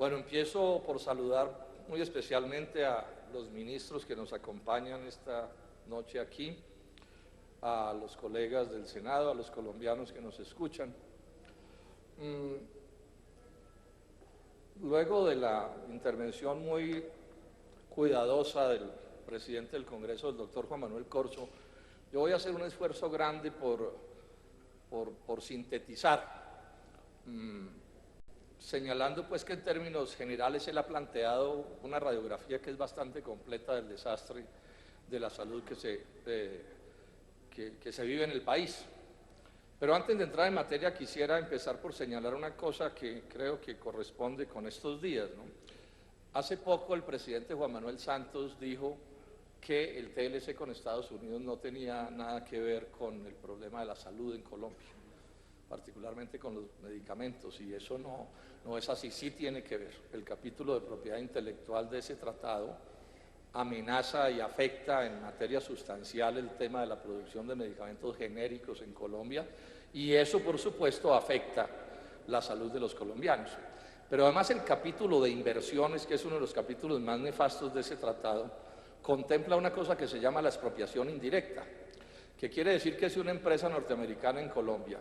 Bueno, empiezo por saludar muy especialmente a los ministros que nos acompañan esta noche aquí, a los colegas del Senado, a los colombianos que nos escuchan. Luego de la intervención muy cuidadosa del presidente del Congreso, el doctor Juan Manuel Corzo, yo voy a hacer un esfuerzo grande por sintetizar, señalando pues que en términos generales él ha planteado una radiografía que es bastante completa del desastre de la salud que se vive en el país. Pero antes de entrar en materia quisiera empezar por señalar una cosa que creo que corresponde con estos días, ¿no? Hace poco el presidente Juan Manuel Santos dijo que el TLC con Estados Unidos no tenía nada que ver con el problema de la salud en Colombia, particularmente con los medicamentos, y eso no es así, sí tiene que ver. El capítulo de propiedad intelectual de ese tratado amenaza y afecta en materia sustancial el tema de la producción de medicamentos genéricos en Colombia, y eso por supuesto afecta la salud de los colombianos. Pero además el capítulo de inversiones, que es uno de los capítulos más nefastos de ese tratado, contempla una cosa que se llama la expropiación indirecta, que quiere decir que si una empresa norteamericana en Colombia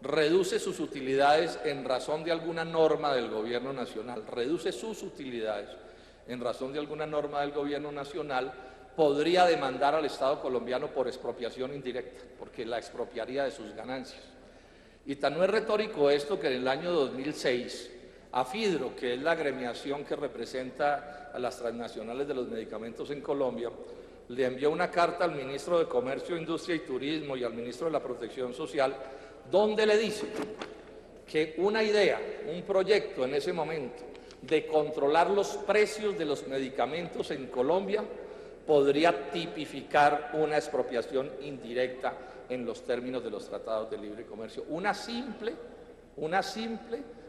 reduce sus utilidades en razón de alguna norma del gobierno nacional, podría demandar al Estado colombiano por expropiación indirecta, porque la expropiaría de sus ganancias. Y tan no es retórico esto que en el año 2006, AFIDRO, que es la agremiación que representa a las transnacionales de los medicamentos en Colombia, le envió una carta al ministro de Comercio, Industria y Turismo y al ministro de la Protección Social, donde le dice que una idea, un proyecto en ese momento de controlar los precios de los medicamentos en Colombia podría tipificar una expropiación indirecta en los términos de los tratados de libre comercio. Una simple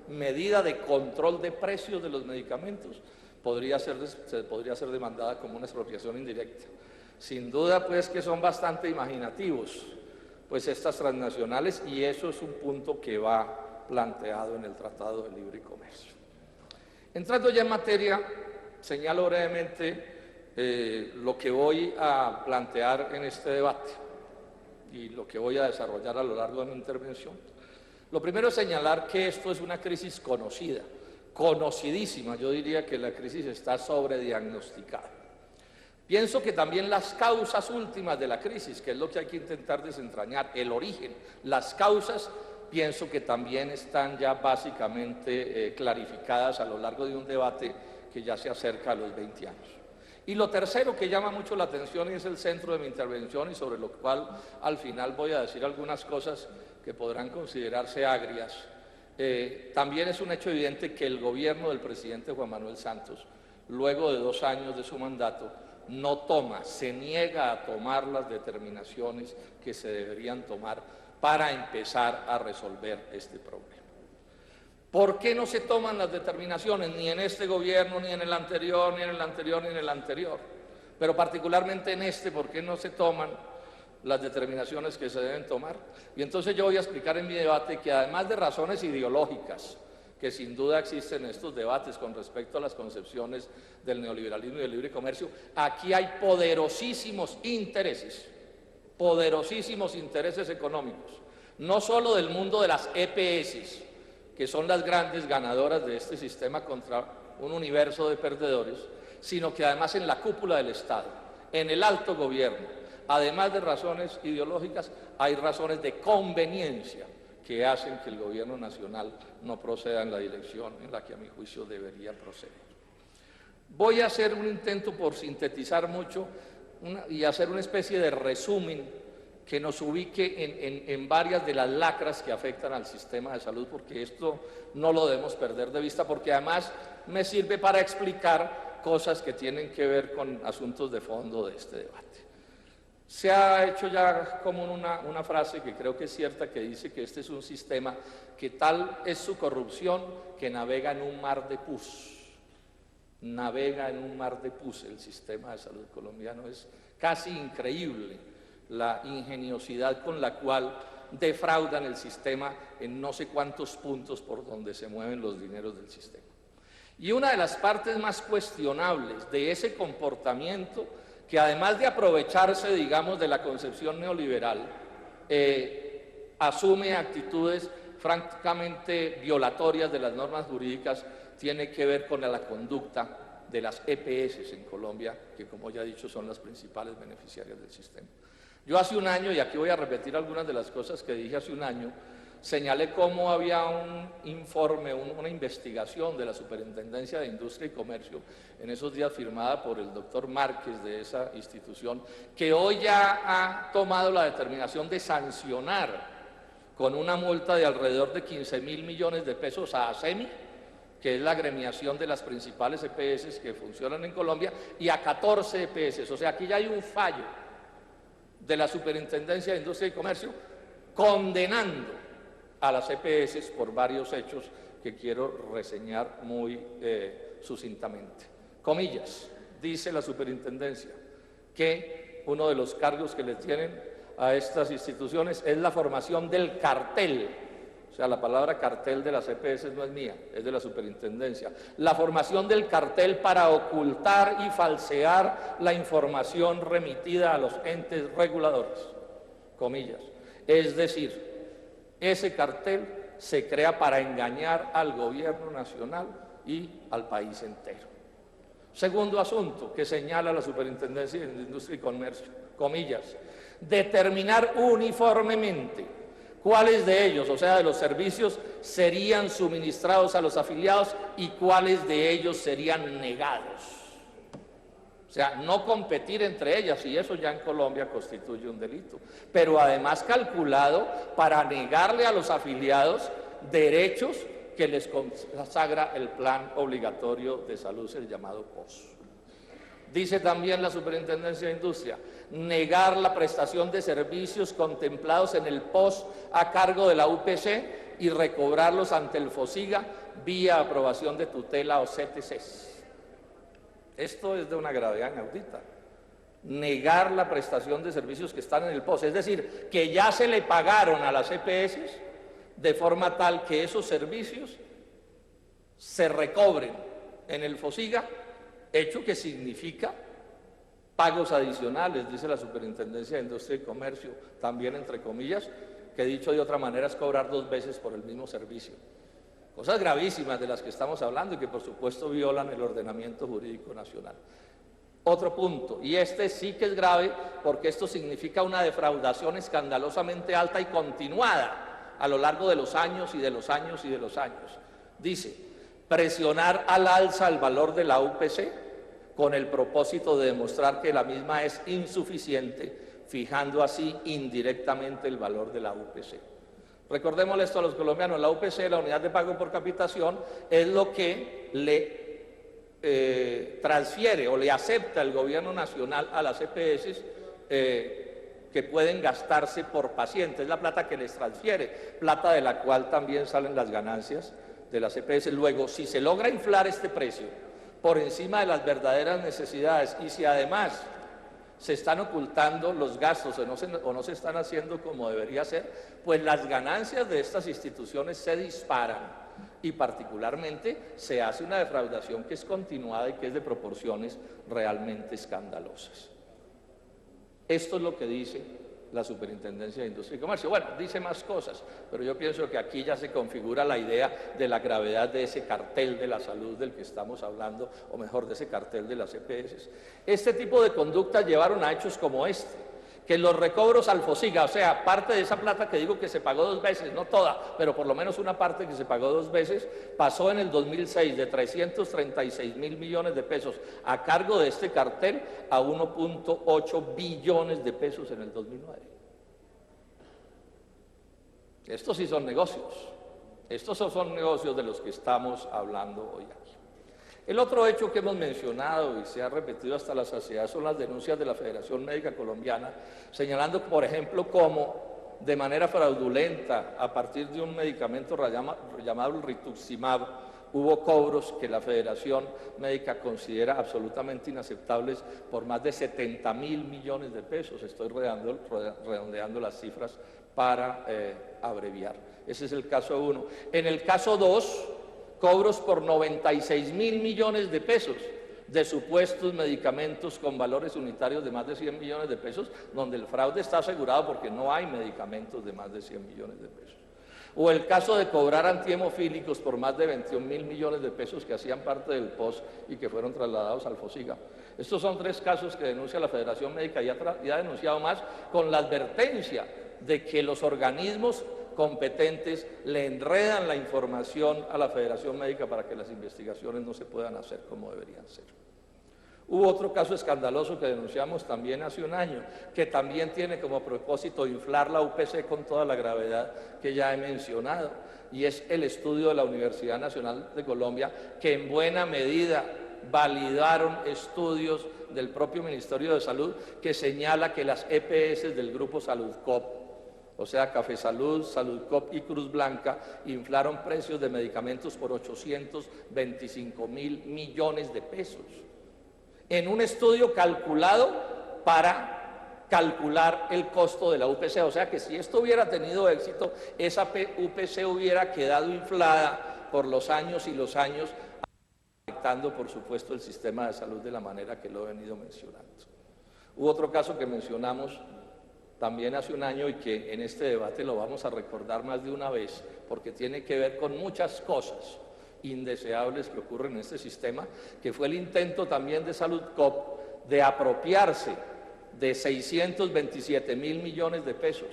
medida de control de precios de los medicamentos podría ser demandada como una expropiación indirecta. Sin duda, pues, que son bastante imaginativos, pues, estas transnacionales, y eso es un punto que va planteado en el Tratado de Libre Comercio. Entrando ya en materia, señalo brevemente lo que voy a plantear en este debate y lo que voy a desarrollar a lo largo de mi intervención. Lo primero es señalar que esto es una crisis conocida, conocidísima. Yo diría que la crisis está sobrediagnosticada. Pienso que también las causas últimas de la crisis, que es lo que hay que intentar desentrañar, el origen, las causas, pienso que también están ya básicamente clarificadas a lo largo de un debate que ya se acerca a los 20 años. Y lo tercero que llama mucho la atención y es el centro de mi intervención, y sobre lo cual al final voy a decir algunas cosas que podrán considerarse agrias, también es un hecho evidente que el gobierno del presidente Juan Manuel Santos, luego de 2 años de su mandato, se niega a tomar las determinaciones que se deberían tomar para empezar a resolver este problema. ¿Por qué no se toman las determinaciones? Ni en este gobierno, ni en el anterior, ni en el anterior, ni en el anterior. Pero particularmente en este, ¿por qué no se toman las determinaciones que se deben tomar? Y entonces yo voy a explicar en mi debate que además de razones ideológicas, que sin duda existen en estos debates con respecto a las concepciones del neoliberalismo y del libre comercio, aquí hay poderosísimos intereses económicos, no solo del mundo de las EPS, que son las grandes ganadoras de este sistema contra un universo de perdedores, sino que además en la cúpula del Estado, en el alto gobierno, además de razones ideológicas, hay razones de conveniencia que hacen que el gobierno nacional no proceda en la dirección en la que a mi juicio debería proceder. Voy a hacer un intento por sintetizar mucho y hacer una especie de resumen que nos ubique en varias de las lacras que afectan al sistema de salud, porque esto no lo debemos perder de vista, porque además me sirve para explicar cosas que tienen que ver con asuntos de fondo de este debate. Se ha hecho ya como una frase que creo que es cierta, que dice que este es un sistema que tal es su corrupción que navega en un mar de pus. Navega en un mar de pus el sistema de salud colombiano. Es casi increíble la ingeniosidad con la cual defraudan el sistema en no sé cuántos puntos por donde se mueven los dineros del sistema. Y una de las partes más cuestionables de ese comportamiento, que además de aprovecharse, digamos, de la concepción neoliberal, asume actitudes francamente violatorias de las normas jurídicas, tiene que ver con la conducta de las EPS en Colombia, que como ya he dicho son las principales beneficiarias del sistema. Yo hace un año, y aquí voy a repetir algunas de las cosas que dije hace un año, señalé cómo había un informe, una investigación de la Superintendencia de Industria y Comercio, en esos días firmada por el doctor Márquez de esa institución, que hoy ya ha tomado la determinación de sancionar con una multa de alrededor de 15.000 millones de pesos a ASEMI, que es la agremiación de las principales EPS que funcionan en Colombia, y a 14 EPS. O sea, aquí ya hay un fallo de la Superintendencia de Industria y Comercio condenando a las EPS por varios hechos que quiero reseñar muy sucintamente. Comillas, dice la Superintendencia que uno de los cargos que le tienen a estas instituciones es la formación del cartel. O sea, la palabra cartel de las EPS no es mía, es de la Superintendencia. La formación del cartel para ocultar y falsear la información remitida a los entes reguladores, comillas. Es decir, ese cartel se crea para engañar al gobierno nacional y al país entero. Segundo asunto que señala la Superintendencia de Industria y Comercio, comillas, determinar uniformemente cuáles de ellos, o sea, de los servicios, serían suministrados a los afiliados y cuáles de ellos serían negados. O sea, no competir entre ellas, y eso ya en Colombia constituye un delito, pero además calculado para negarle a los afiliados derechos que les consagra el plan obligatorio de salud, el llamado POS. Dice también la Superintendencia de Industria, negar la prestación de servicios contemplados en el POS a cargo de la UPC y recobrarlos ante el FOSIGA vía aprobación de tutela o CTCs. Esto es de una gravedad inaudita. Negar la prestación de servicios que están en el POS, es decir, que ya se le pagaron a las EPS de forma tal que esos servicios se recobren en el FOSIGA, hecho que significa pagos adicionales, dice la Superintendencia de Industria y Comercio, también entre comillas, que dicho de otra manera es cobrar 2 veces por el mismo servicio. Cosas gravísimas de las que estamos hablando y que por supuesto violan el ordenamiento jurídico nacional. Otro punto, y este sí que es grave porque esto significa una defraudación escandalosamente alta y continuada a lo largo de los años y de los años y de los años. Dice, presionar al alza el valor de la UPC con el propósito de demostrar que la misma es insuficiente, fijando así indirectamente el valor de la UPC. Recordémosle esto a los colombianos, la UPC, la unidad de pago por capitación, es lo que le transfiere o le acepta el gobierno nacional a las EPS que pueden gastarse por paciente, es la plata que les transfiere, plata de la cual también salen las ganancias de las EPS. Luego, si se logra inflar este precio por encima de las verdaderas necesidades y si además se están ocultando los gastos o no se están haciendo como debería ser, pues las ganancias de estas instituciones se disparan y particularmente se hace una defraudación que es continuada y que es de proporciones realmente escandalosas. Esto es lo que dice la Superintendencia de Industria y Comercio. Bueno, dice más cosas, pero yo pienso que aquí ya se configura la idea de la gravedad de ese cartel de la salud del que estamos hablando, o mejor, de ese cartel de las EPS. Este tipo de conductas llevaron a hechos como este, que los recobros al FOSIGA, o sea, parte de esa plata que digo que se pagó 2 veces, no toda, pero por lo menos una parte que se pagó 2 veces, pasó en el 2006 de 336.000 millones de pesos a cargo de este cartel a 1.8 billones de pesos en el 2009. Estos sí son negocios, estos son negocios de los que estamos hablando hoy aquí. El otro hecho que hemos mencionado y se ha repetido hasta la saciedad son las denuncias de la Federación Médica Colombiana, señalando, por ejemplo, cómo de manera fraudulenta, a partir de un medicamento llamado rituximab, hubo cobros que la Federación Médica considera absolutamente inaceptables por más de 70.000 millones de pesos. Estoy redondeando las cifras para abreviar. Ese es el caso 1. En el caso 2, cobros por 96.000 millones de pesos de supuestos medicamentos con valores unitarios de más de 100 millones de pesos, donde el fraude está asegurado porque no hay medicamentos de más de 100 millones de pesos. O el caso de cobrar antihemofílicos por más de 21.000 millones de pesos que hacían parte del POS y que fueron trasladados al FOSIGA. Estos son 3 casos que denuncia la Federación Médica y ha denunciado más, con la advertencia de que los organismos competentes le enredan la información a la Federación Médica para que las investigaciones no se puedan hacer como deberían ser. Hubo otro caso escandaloso que denunciamos también hace un año, que también tiene como propósito inflar la UPC con toda la gravedad que ya he mencionado, y es el estudio de la Universidad Nacional de Colombia, que en buena medida validaron estudios del propio Ministerio de Salud que señala que las EPS del Grupo Saludcop, o sea, Café Salud, Saludcop y Cruz Blanca, inflaron precios de medicamentos por 825.000 millones de pesos. En un estudio calculado para calcular el costo de la UPC, o sea que si esto hubiera tenido éxito, esa UPC hubiera quedado inflada por los años y los años, afectando por supuesto el sistema de salud de la manera que lo he venido mencionando. Hubo otro caso que mencionamos también hace un año y que en este debate lo vamos a recordar más de una vez, porque tiene que ver con muchas cosas indeseables que ocurren en este sistema, que fue el intento también de Saludcop de apropiarse de 627.000 millones de pesos,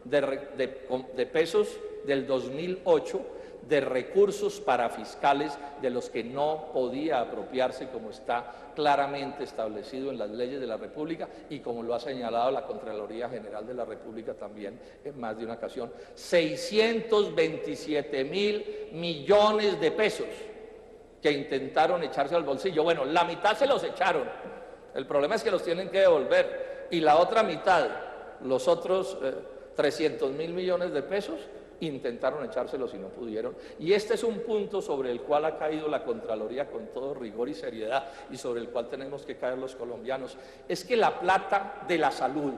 de pesos del 2008, de recursos parafiscales de los que no podía apropiarse, como está claramente establecido en las leyes de la República y como lo ha señalado la Contraloría General de la República también en más de una ocasión. 627.000 millones de pesos que intentaron echarse al bolsillo. Bueno, la mitad se los echaron, el problema es que los tienen que devolver, y la otra mitad, los otros 300.000 millones de pesos, intentaron echárselos y no pudieron. Y este es un punto sobre el cual ha caído la Contraloría con todo rigor y seriedad, y sobre el cual tenemos que caer los colombianos. Es que la plata de la salud,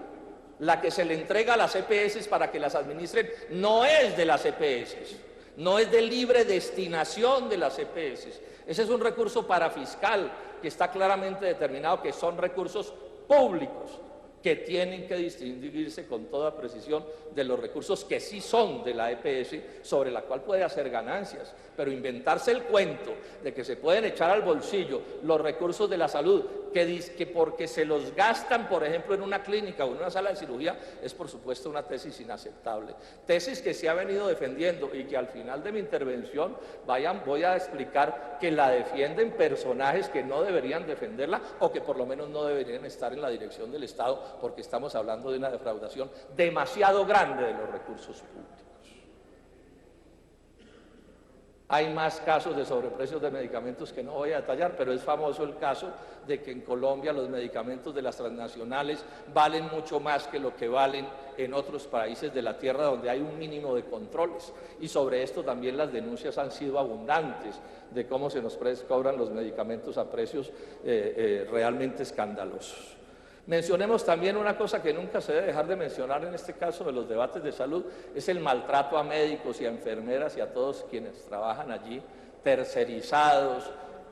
la que se le entrega a las EPS para que las administren, no es de las EPS, no es de libre destinación de las EPS. Ese es un recurso parafiscal que está claramente determinado que son recursos públicos, que tienen que distinguirse con toda precisión de los recursos que sí son de la EPS, sobre la cual puede hacer ganancias, pero inventarse el cuento de que se pueden echar al bolsillo los recursos de la salud, que porque se los gastan, por ejemplo, en una clínica o en una sala de cirugía, es por supuesto una tesis inaceptable, tesis que se ha venido defendiendo y que al final de mi intervención voy a explicar que la defienden personajes que no deberían defenderla, o que por lo menos no deberían estar en la dirección del Estado, porque estamos hablando de una defraudación demasiado grande de los recursos públicos. Hay más casos de sobreprecios de medicamentos que no voy a detallar, pero es famoso el caso de que en Colombia los medicamentos de las transnacionales valen mucho más que lo que valen en otros países de la tierra, donde hay un mínimo de controles. Y sobre esto también las denuncias han sido abundantes, de cómo se nos cobran los medicamentos a precios realmente escandalosos. Mencionemos también una cosa que nunca se debe dejar de mencionar en este caso de los debates de salud, es el maltrato a médicos y a enfermeras y a todos quienes trabajan allí, tercerizados,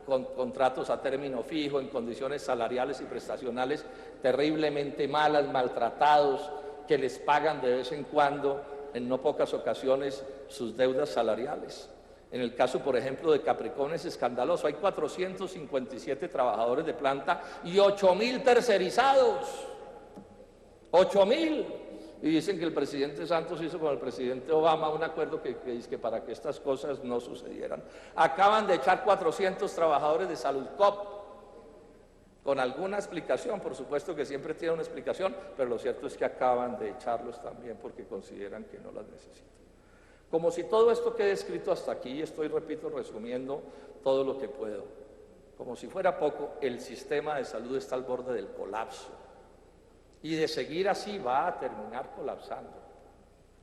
con contratos a término fijo, en condiciones salariales y prestacionales terriblemente malas, maltratados, que les pagan de vez en cuando, en no pocas ocasiones, sus deudas salariales. En el caso, por ejemplo, de Capricornio es escandaloso, hay 457 trabajadores de planta y 8.000 tercerizados, 8.000. Y dicen que el presidente Santos hizo con el presidente Obama un acuerdo que dice que para que estas cosas no sucedieran. Acaban de echar 400 trabajadores de Saludcop, con alguna explicación, por supuesto que siempre tiene una explicación, pero lo cierto es que acaban de echarlos también porque consideran que no las necesitan. Como si todo esto quede escrito hasta aquí, estoy, repito, resumiendo todo lo que puedo. Como si fuera poco, el sistema de salud está al borde del colapso. Y de seguir así va a terminar colapsando.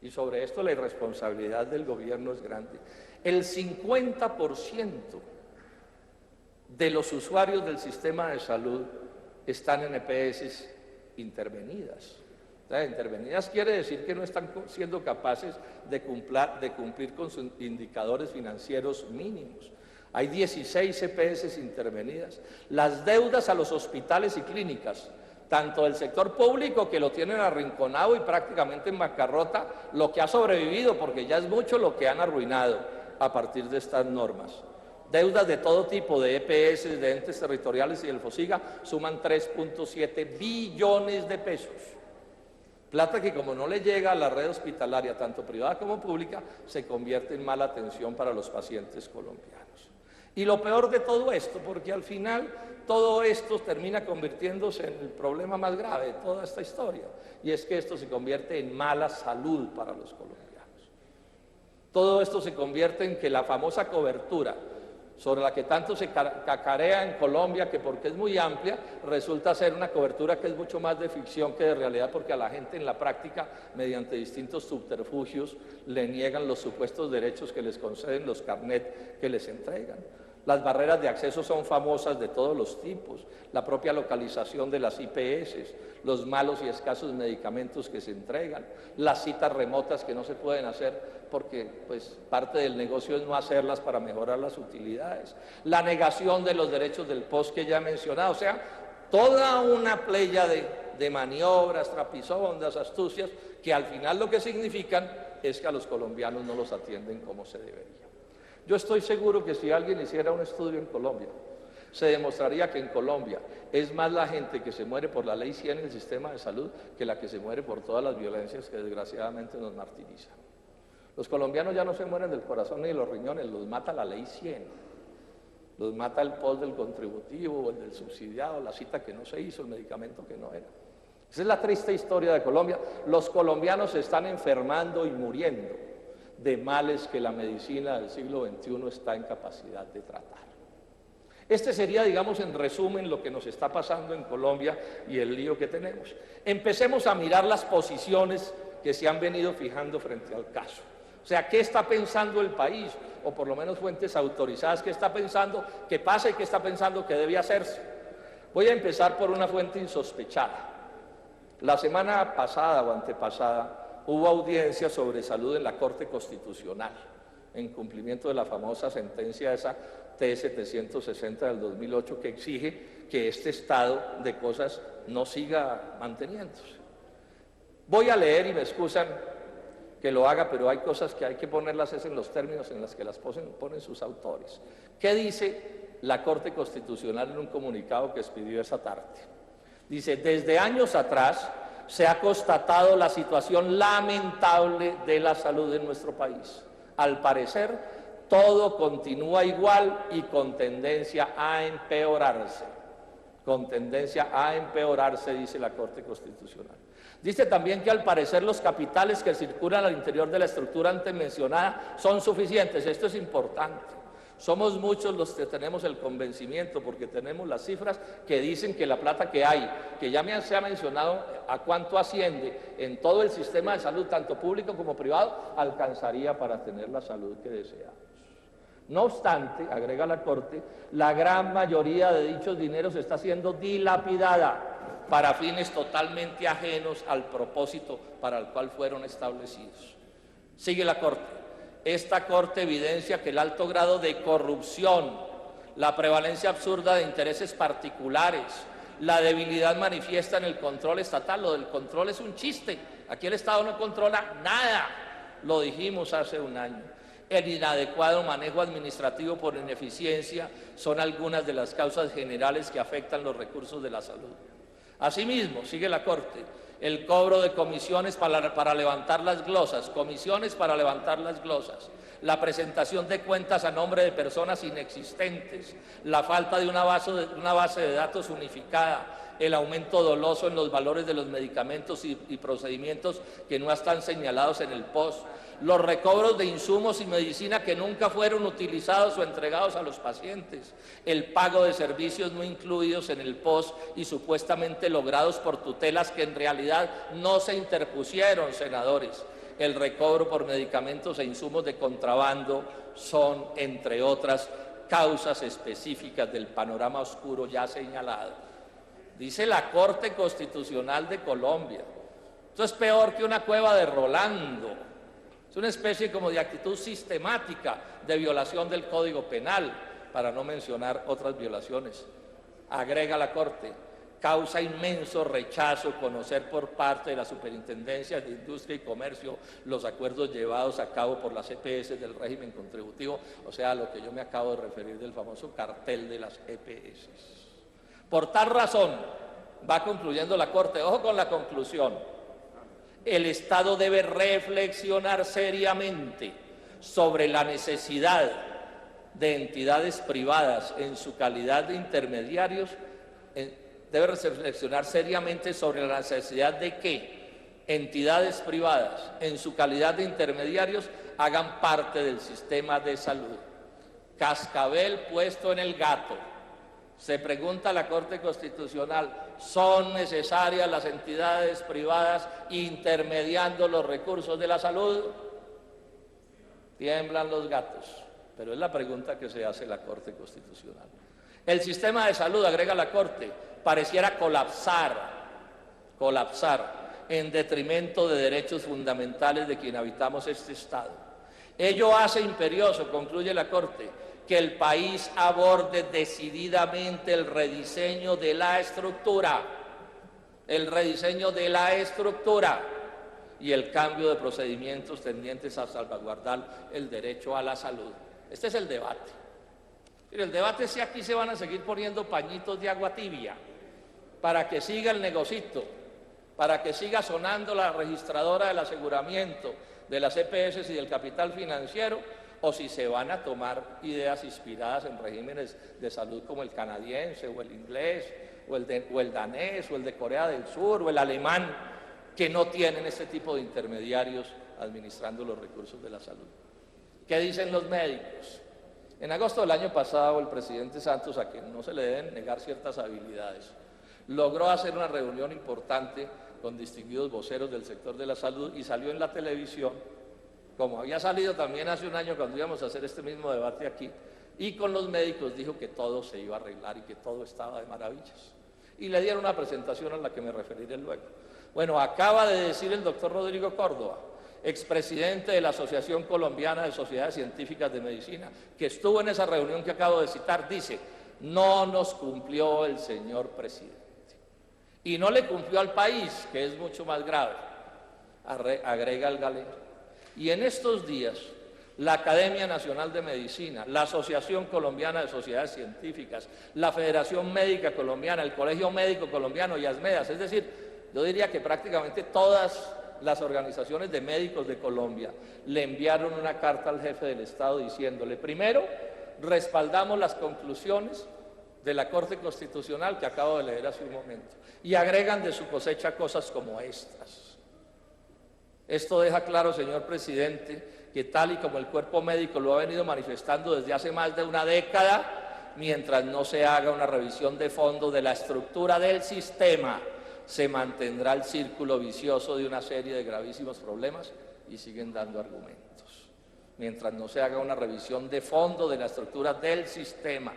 Y sobre esto la irresponsabilidad del gobierno es grande. El 50% de los usuarios del sistema de salud están en EPS intervenidas. Intervenidas quiere decir que no están siendo capaces de cumplir con sus indicadores financieros mínimos. Hay 16 EPS intervenidas. Las deudas a los hospitales y clínicas, tanto del sector público, que lo tienen arrinconado y prácticamente en bancarrota, lo que ha sobrevivido, porque ya es mucho lo que han arruinado a partir de estas normas. Deudas de todo tipo, de EPS, de entes territoriales y del FOSIGA, suman 3.7 billones de pesos. Plata que, como no le llega a la red hospitalaria, tanto privada como pública, se convierte en mala atención para los pacientes colombianos. Y lo peor de todo esto, porque al final todo esto termina convirtiéndose en el problema más grave de toda esta historia, y es que esto se convierte en mala salud para los colombianos. Todo esto se convierte en que la famosa cobertura, sobre la que tanto se cacarea en Colombia, que porque es muy amplia, resulta ser una cobertura que es mucho más de ficción que de realidad, porque a la gente en la práctica, mediante distintos subterfugios, le niegan los supuestos derechos que les conceden los carnet que les entregan. Las barreras de acceso son famosas de todos los tipos, la propia localización de las IPS, los malos y escasos medicamentos que se entregan, las citas remotas que no se pueden hacer porque pues, parte del negocio es no hacerlas para mejorar las utilidades, la negación de los derechos del POS que ya he mencionado, o sea, toda una playa de maniobras, trapisondas, astucias, que al final lo que significan es que a los colombianos no los atienden como se debería. Yo estoy seguro que si alguien hiciera un estudio en Colombia, se demostraría que en Colombia es más la gente que se muere por la ley 100 en el sistema de salud que la que se muere por todas las violencias que desgraciadamente nos martirizan. Los colombianos ya no se mueren del corazón ni de los riñones, los mata la ley 100. Los mata el POS del contributivo, o el del subsidiado, la cita que no se hizo, el medicamento que no era. Esa es la triste historia de Colombia. Los colombianos se están enfermando y muriendo de males que la medicina del siglo XXI está en capacidad de tratar. Este sería, digamos, en resumen, lo que nos está pasando en Colombia y el lío que tenemos. Empecemos a mirar las posiciones que se han venido fijando frente al caso. O sea, ¿qué está pensando el país? O por lo menos fuentes autorizadas, ¿qué está pensando que pasa y qué está pensando que debe hacerse? Voy a empezar por una fuente insospechada. La semana pasada o antepasada, hubo audiencia sobre salud en la Corte Constitucional, en cumplimiento de la famosa sentencia esa T-760 del 2008 que exige que este estado de cosas no siga manteniéndose. Voy a leer y me excusan que lo haga, pero hay cosas que hay que ponerlas en los términos en los que las ponen sus autores. ¿Qué dice la Corte Constitucional en un comunicado que expidió esa tarde? Dice, desde años atrás se ha constatado la situación lamentable de la salud en nuestro país. Al parecer, todo continúa igual y con tendencia a empeorarse. Con tendencia a empeorarse, dice la Corte Constitucional. Dice también que al parecer los capitales que circulan al interior de la estructura antes mencionada son suficientes. Esto es importante. Somos muchos los que tenemos el convencimiento, porque tenemos las cifras que dicen que la plata que hay, que ya se ha mencionado a cuánto asciende en todo el sistema de salud, tanto público como privado, alcanzaría para tener la salud que deseamos. No obstante, agrega la Corte, la gran mayoría de dichos dineros está siendo dilapidada para fines totalmente ajenos al propósito para el cual fueron establecidos. Sigue la Corte. Esta Corte evidencia que el alto grado de corrupción, la prevalencia absurda de intereses particulares, la debilidad manifiesta en el control estatal, lo del control es un chiste, aquí el Estado no controla nada, lo dijimos hace un año. El inadecuado manejo administrativo por ineficiencia son algunas de las causas generales que afectan los recursos de la salud. Asimismo, sigue la Corte, el cobro de comisiones para levantar las glosas, la presentación de cuentas a nombre de personas inexistentes, la falta de una base de datos unificada, el aumento doloso en los valores de los medicamentos y procedimientos que no están señalados en el POS, los recobros de insumos y medicina que nunca fueron utilizados o entregados a los pacientes, el pago de servicios no incluidos en el POS y supuestamente logrados por tutelas que en realidad no se interpusieron, senadores, el recobro por medicamentos e insumos de contrabando son, entre otras, causas específicas del panorama oscuro ya señalado. Dice la Corte Constitucional de Colombia. Esto es peor que una cueva de Rolando. Es una especie como de actitud sistemática de violación del Código Penal. para no mencionar otras violaciones. Agrega la Corte: causa inmenso rechazo conocer por parte de la Superintendencia de Industria y Comercio los acuerdos llevados a cabo por las EPS del régimen contributivo, o sea, a lo que yo me acabo de referir del famoso cartel de las EPS. Por tal razón, va concluyendo la Corte, ojo con la conclusión, el Estado debe reflexionar seriamente sobre la necesidad de entidades privadas en su calidad de intermediarios, debe reflexionar seriamente sobre la necesidad de que entidades privadas en su calidad de intermediarios hagan parte del sistema de salud. Cascabel puesto en el gato. Se pregunta la Corte Constitucional: ¿son necesarias las entidades privadas intermediando los recursos de la salud? Tiemblan los gatos, pero es la pregunta que se hace la Corte Constitucional. El sistema de salud, agrega la Corte, pareciera colapsar en detrimento de derechos fundamentales de quien habitamos este Estado. Ello hace imperioso, concluye la Corte, que el país aborde decididamente el rediseño de la estructura, y el cambio de procedimientos tendientes a salvaguardar el derecho a la salud. Este es el debate. El debate es si aquí se van a seguir poniendo pañitos de agua tibia para que siga el negocito, para que siga sonando la registradora del aseguramiento de las EPS y del capital financiero, o si se van a tomar ideas inspiradas en regímenes de salud como el canadiense o el inglés o el danés o el de Corea del Sur o el alemán, que no tienen este tipo de intermediarios administrando los recursos de la salud. ¿Qué dicen los médicos? En agosto del año pasado, el presidente Santos, a quien no se le deben negar ciertas habilidades, logró hacer una reunión importante con distinguidos voceros del sector de la salud y salió en la televisión, como había salido también hace un año cuando íbamos a hacer este mismo debate aquí, y con los médicos dijo que todo se iba a arreglar y que todo estaba de maravillas. Y le dieron una presentación a la que me referiré luego. Bueno, acaba de decir el doctor Rodrigo Córdoba, expresidente de la Asociación Colombiana de Sociedades Científicas de Medicina, que estuvo en esa reunión que acabo de citar, dice: no nos cumplió el señor presidente. Y no le cumplió al país, que es mucho más grave, agrega el galeno. Y en estos días, la Academia Nacional de Medicina, la Asociación Colombiana de Sociedades Científicas, la Federación Médica Colombiana, el Colegio Médico Colombiano y ASMEDAS, es decir, yo diría que prácticamente todas las organizaciones de médicos de Colombia le enviaron una carta al jefe del Estado diciéndole: primero, respaldamos las conclusiones de la Corte Constitucional que acabo de leer hace un momento, y agregan de su cosecha cosas como estas. Esto deja claro, señor presidente, que tal y como el cuerpo médico lo ha venido manifestando desde hace más de una década, mientras no se haga una revisión de fondo de la estructura del sistema, se mantendrá el círculo vicioso de una serie de gravísimos problemas, y siguen dando argumentos. Mientras no se haga una revisión de fondo de la estructura del sistema,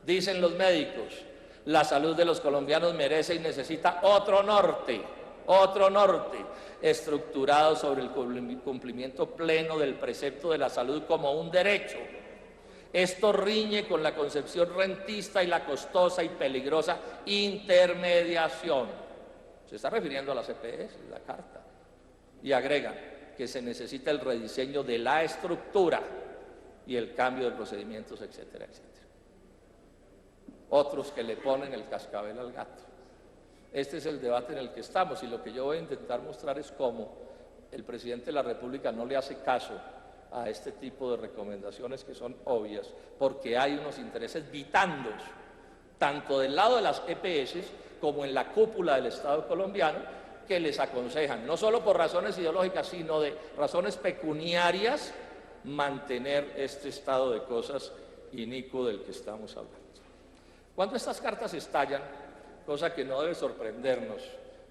dicen los médicos, la salud de los colombianos merece y necesita otro norte, estructurado sobre el cumplimiento pleno del precepto de la salud como un derecho. Esto riñe con la concepción rentista y la costosa y peligrosa intermediación. Se está refiriendo a las EPS, la carta. Y agregan que se necesita el rediseño de la estructura y el cambio de procedimientos, etcétera, etcétera. Otros que le ponen el cascabel al gato. Este es el debate en el que estamos, y lo que yo voy a intentar mostrar es cómo el presidente de la República no le hace caso a este tipo de recomendaciones que son obvias, porque hay unos intereses vitandos, tanto del lado de las EPS como en la cúpula del Estado colombiano, que les aconsejan, no solo por razones ideológicas, sino de razones pecuniarias, mantener este estado de cosas inicuo del que estamos hablando. Cuando estas cartas estallan, cosa que no debe sorprendernos,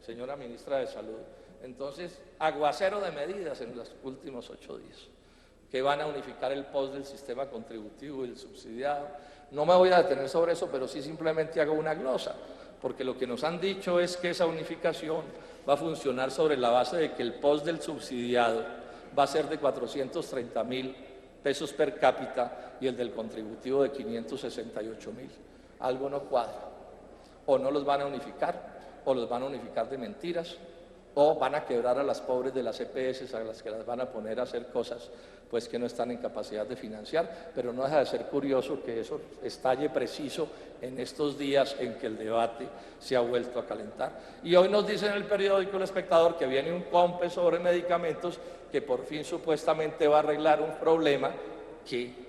señora ministra de Salud, entonces aguacero de medidas en los últimos 8 días, que van a unificar el post del sistema contributivo y el subsidiado. No me voy a detener sobre eso, pero sí simplemente hago una glosa, porque lo que nos han dicho es que esa unificación va a funcionar sobre la base de que el post del subsidiado va a ser de 430.000 pesos per cápita y el del contributivo de 568.000. Algo no cuadra. O no los van a unificar, o los van a unificar de mentiras, o van a quebrar a las pobres de las EPS, a las que las van a poner a hacer cosas pues que no están en capacidad de financiar, pero no deja de ser curioso que eso estalle preciso en estos días en que el debate se ha vuelto a calentar. Y hoy nos dice en el periódico El Espectador que viene un COMPES sobre medicamentos que por fin supuestamente va a arreglar un problema que,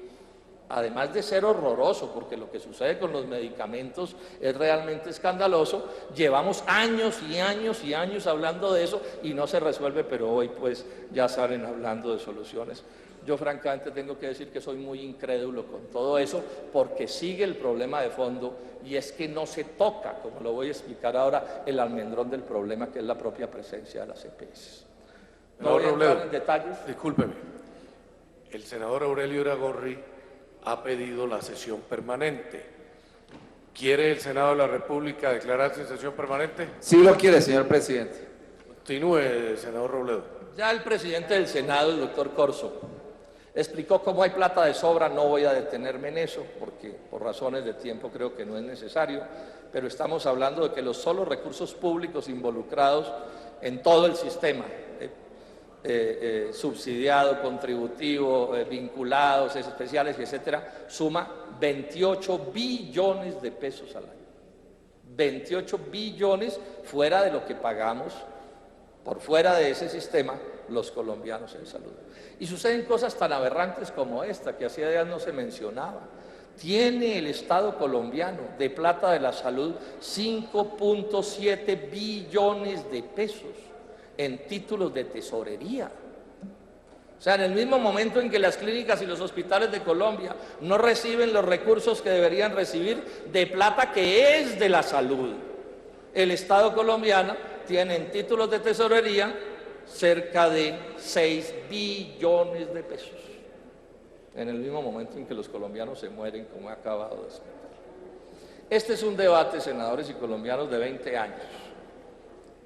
además de ser horroroso, porque lo que sucede con los medicamentos es realmente escandaloso, llevamos años y años y años hablando de eso y no se resuelve, pero hoy pues ya salen hablando de soluciones. Yo francamente tengo que decir que soy muy incrédulo con todo eso, porque sigue el problema de fondo y es que no se toca, como lo voy a explicar ahora, el almendrón del problema, que es la propia presencia de las EPS. No voy a entrar en detalles. Discúlpeme, el senador Aurelio Iragorri ha pedido la sesión permanente. ¿Quiere el Senado de la República declararse en sesión permanente? Sí lo quiere, señor presidente. Continúe, senador Robledo. Ya el presidente del Senado, el doctor Corso, explicó cómo hay plata de sobra. No voy a detenerme en eso, porque por razones de tiempo creo que no es necesario, pero estamos hablando de que los solos recursos públicos involucrados en todo el sistema, subsidiado, contributivo, vinculados, especiales, etcétera, suma 28 billones de pesos al año. 28 billones fuera de lo que pagamos por fuera de ese sistema los colombianos en salud. Y suceden cosas tan aberrantes como esta, que hacía días no se mencionaba. Tiene el Estado colombiano de plata de la salud 5.7 billones de pesos en títulos de tesorería. O sea, en el mismo momento en que las clínicas y los hospitales de Colombia no reciben los recursos que deberían recibir de plata que es de la salud, el Estado colombiano tiene en títulos de tesorería cerca de 6 billones de pesos. En el mismo momento en que los colombianos se mueren, como he acabado de explicar. Este es un debate, senadores y colombianos, de 20 años.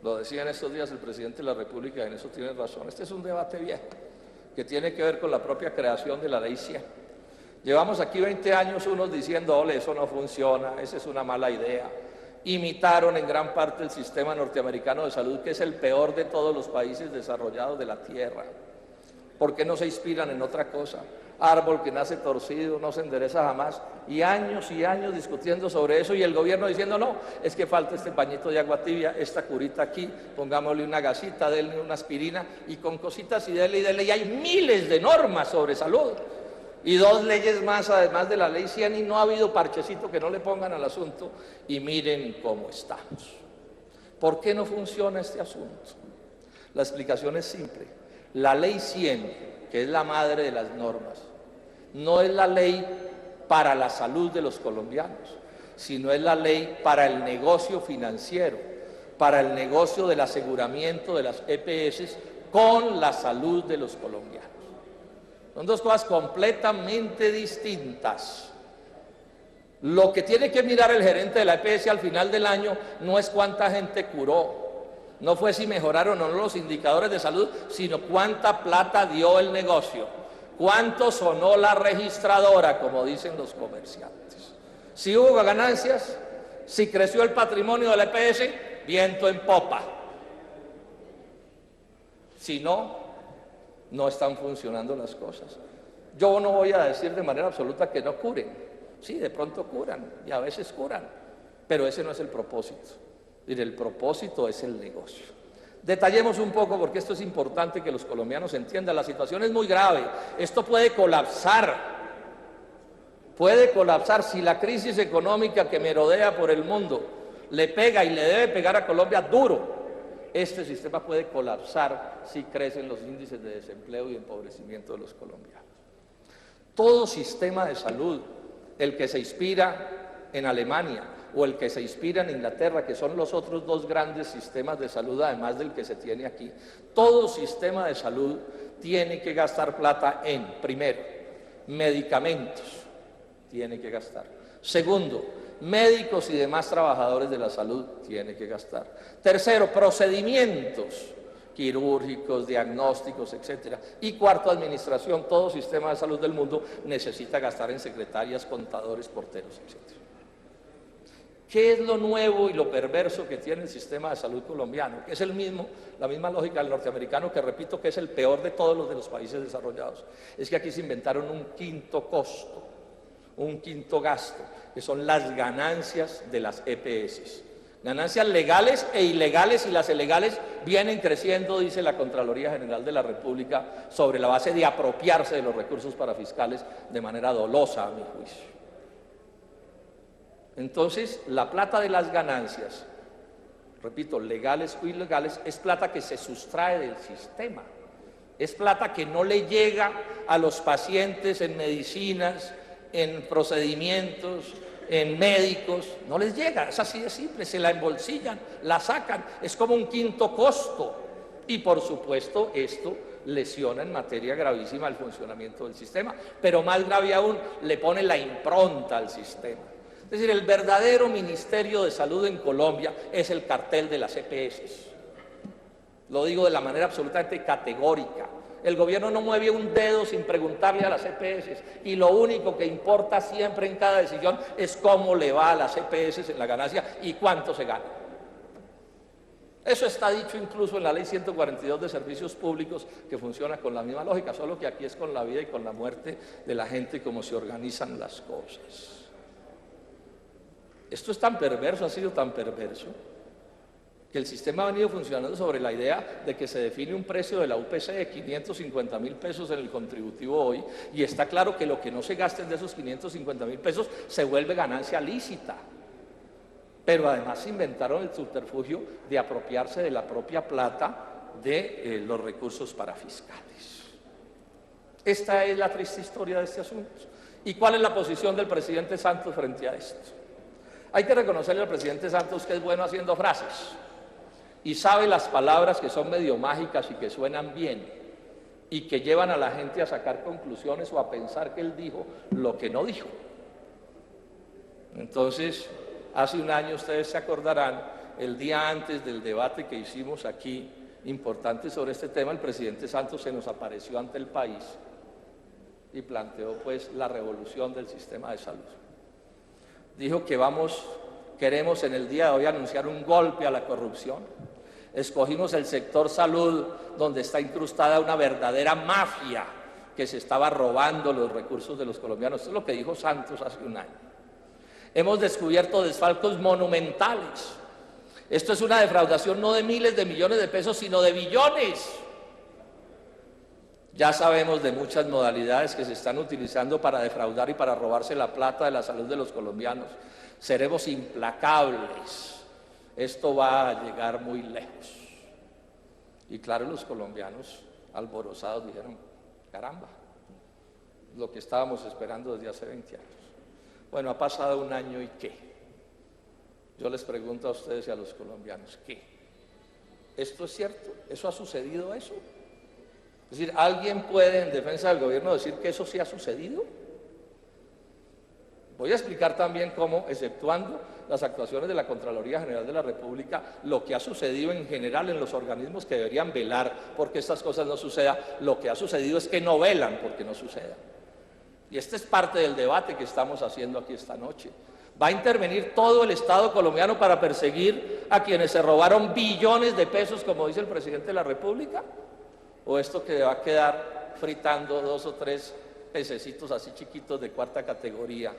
Lo decía en estos días el presidente de la República, y en eso tiene razón. Este es un debate viejo, que tiene que ver con la propia creación de la Ley 100. Llevamos aquí 20 años unos diciendo, ole, eso no funciona, esa es una mala idea. Imitaron en gran parte el sistema norteamericano de salud, que es el peor de todos los países desarrollados de la tierra. ¿Por qué no se inspiran en otra cosa? Árbol que nace torcido, no se endereza jamás, y años discutiendo sobre eso, y el gobierno diciendo, no, es que falta este pañito de agua tibia, esta curita aquí, pongámosle una gasita, denle una aspirina, y con cositas y dele, y hay miles de normas sobre salud, y 2 leyes más además de la Ley 100, y no ha habido parchecito que no le pongan al asunto, y miren cómo estamos. ¿Por qué no funciona este asunto? La explicación es simple. La Ley 100, que es la madre de las normas, no es la ley para la salud de los colombianos, sino es la ley para el negocio financiero, para el negocio del aseguramiento de las EPS con la salud de los colombianos. Son dos cosas completamente distintas. Lo que tiene que mirar el gerente de la EPS al final del año no es cuánta gente curó, no fue si mejoraron o no los indicadores de salud, sino cuánta plata dio el negocio, cuánto sonó la registradora, como dicen los comerciantes. Si hubo ganancias, si creció el patrimonio de la EPS, viento en popa. Si no, no están funcionando las cosas. Yo no voy a decir de manera absoluta que no curen. Sí, de pronto curan y a veces curan, pero ese no es el propósito. El propósito es el negocio. Detallemos un poco, porque esto es importante que los colombianos entiendan. La situación es muy grave. Esto puede colapsar. Puede colapsar si la crisis económica que merodea por el mundo le pega y le debe pegar a Colombia duro. Este sistema puede colapsar si crecen los índices de desempleo y empobrecimiento de los colombianos. Todo sistema de salud, el que se inspira en Alemania o el que se inspira en Inglaterra, que son los otros 2 grandes sistemas de salud, además del que se tiene aquí, todo sistema de salud tiene que gastar plata en, primero, medicamentos, tiene que gastar. Segundo, médicos y demás trabajadores de la salud, tiene que gastar. Tercero, procedimientos, quirúrgicos, diagnósticos, etc. Y cuarto, administración. Todo sistema de salud del mundo necesita gastar en secretarias, contadores, porteros, etc. ¿Qué es lo nuevo y lo perverso que tiene el sistema de salud colombiano? Que es la misma lógica del norteamericano, que repito que es el peor de todos los de los países desarrollados. Es que aquí se inventaron un quinto costo, un quinto gasto, que son las ganancias de las EPS. Ganancias legales e ilegales, y las ilegales vienen creciendo, dice la Contraloría General de la República, sobre la base de apropiarse de los recursos parafiscales de manera dolosa, a mi juicio. Entonces, la plata de las ganancias, repito, legales o ilegales, es plata que se sustrae del sistema, es plata que no le llega a los pacientes en medicinas, en procedimientos, en médicos, no les llega, es así de simple, se la embolsillan, la sacan, es como un quinto costo. Y por supuesto esto lesiona en materia gravísima el funcionamiento del sistema, pero más grave aún, le pone la impronta al sistema. Es decir, el verdadero Ministerio de Salud en Colombia es el cartel de las EPS. Lo digo de la manera absolutamente categórica. El gobierno no mueve un dedo sin preguntarle a las EPS, y lo único que importa siempre en cada decisión es cómo le va a las EPS en la ganancia y cuánto se gana. Eso está dicho incluso en la Ley 142 de Servicios Públicos, que funciona con la misma lógica, solo que aquí es con la vida y con la muerte de la gente y cómo se organizan las cosas. Esto es tan perverso, ha sido tan perverso, que el sistema ha venido funcionando sobre la idea de que se define un precio de la UPC de 550.000 pesos en el contributivo hoy, y está claro que lo que no se gasten de esos 550.000 pesos se vuelve ganancia lícita. Pero además se inventaron el subterfugio de apropiarse de la propia plata de los recursos parafiscales. Esta es la triste historia de este asunto. ¿Y cuál es la posición del presidente Santos frente a esto? Hay que reconocerle al presidente Santos que es bueno haciendo frases y sabe las palabras que son medio mágicas y que suenan bien y que llevan a la gente a sacar conclusiones o a pensar que él dijo lo que no dijo. Entonces, hace un año, ustedes se acordarán, el día antes del debate que hicimos aquí, importante sobre este tema, el presidente Santos se nos apareció ante el país y planteó pues la revolución del sistema de salud. Dijo que queremos en el día de hoy anunciar un golpe a la corrupción. Escogimos el sector salud, donde está incrustada una verdadera mafia que se estaba robando los recursos de los colombianos. Esto es lo que dijo Santos hace un año. Hemos descubierto desfalcos monumentales. Esto es una defraudación no de miles de millones de pesos, sino de billones. Ya sabemos de muchas modalidades que se están utilizando para defraudar y para robarse la plata de la salud de los colombianos. Seremos implacables. Esto va a llegar muy lejos. Y claro, los colombianos alborozados dijeron, caramba, lo que estábamos esperando desde hace 20 años. Bueno, ha pasado un año y ¿qué? Yo les pregunto a ustedes y a los colombianos, ¿qué? ¿Esto es cierto? ¿Eso ha sucedido eso? Es decir, ¿alguien puede en defensa del gobierno decir que eso sí ha sucedido? Voy a explicar también cómo, exceptuando las actuaciones de la Contraloría General de la República, lo que ha sucedido en general en los organismos que deberían velar porque estas cosas no sucedan, lo que ha sucedido es que no velan porque no sucedan. Y este es parte del debate que estamos haciendo aquí esta noche. ¿Va a intervenir todo el Estado colombiano para perseguir a quienes se robaron billones de pesos, como dice el presidente de la República? ¿O esto que va a quedar fritando 2 o 3 pececitos así chiquitos de cuarta categoría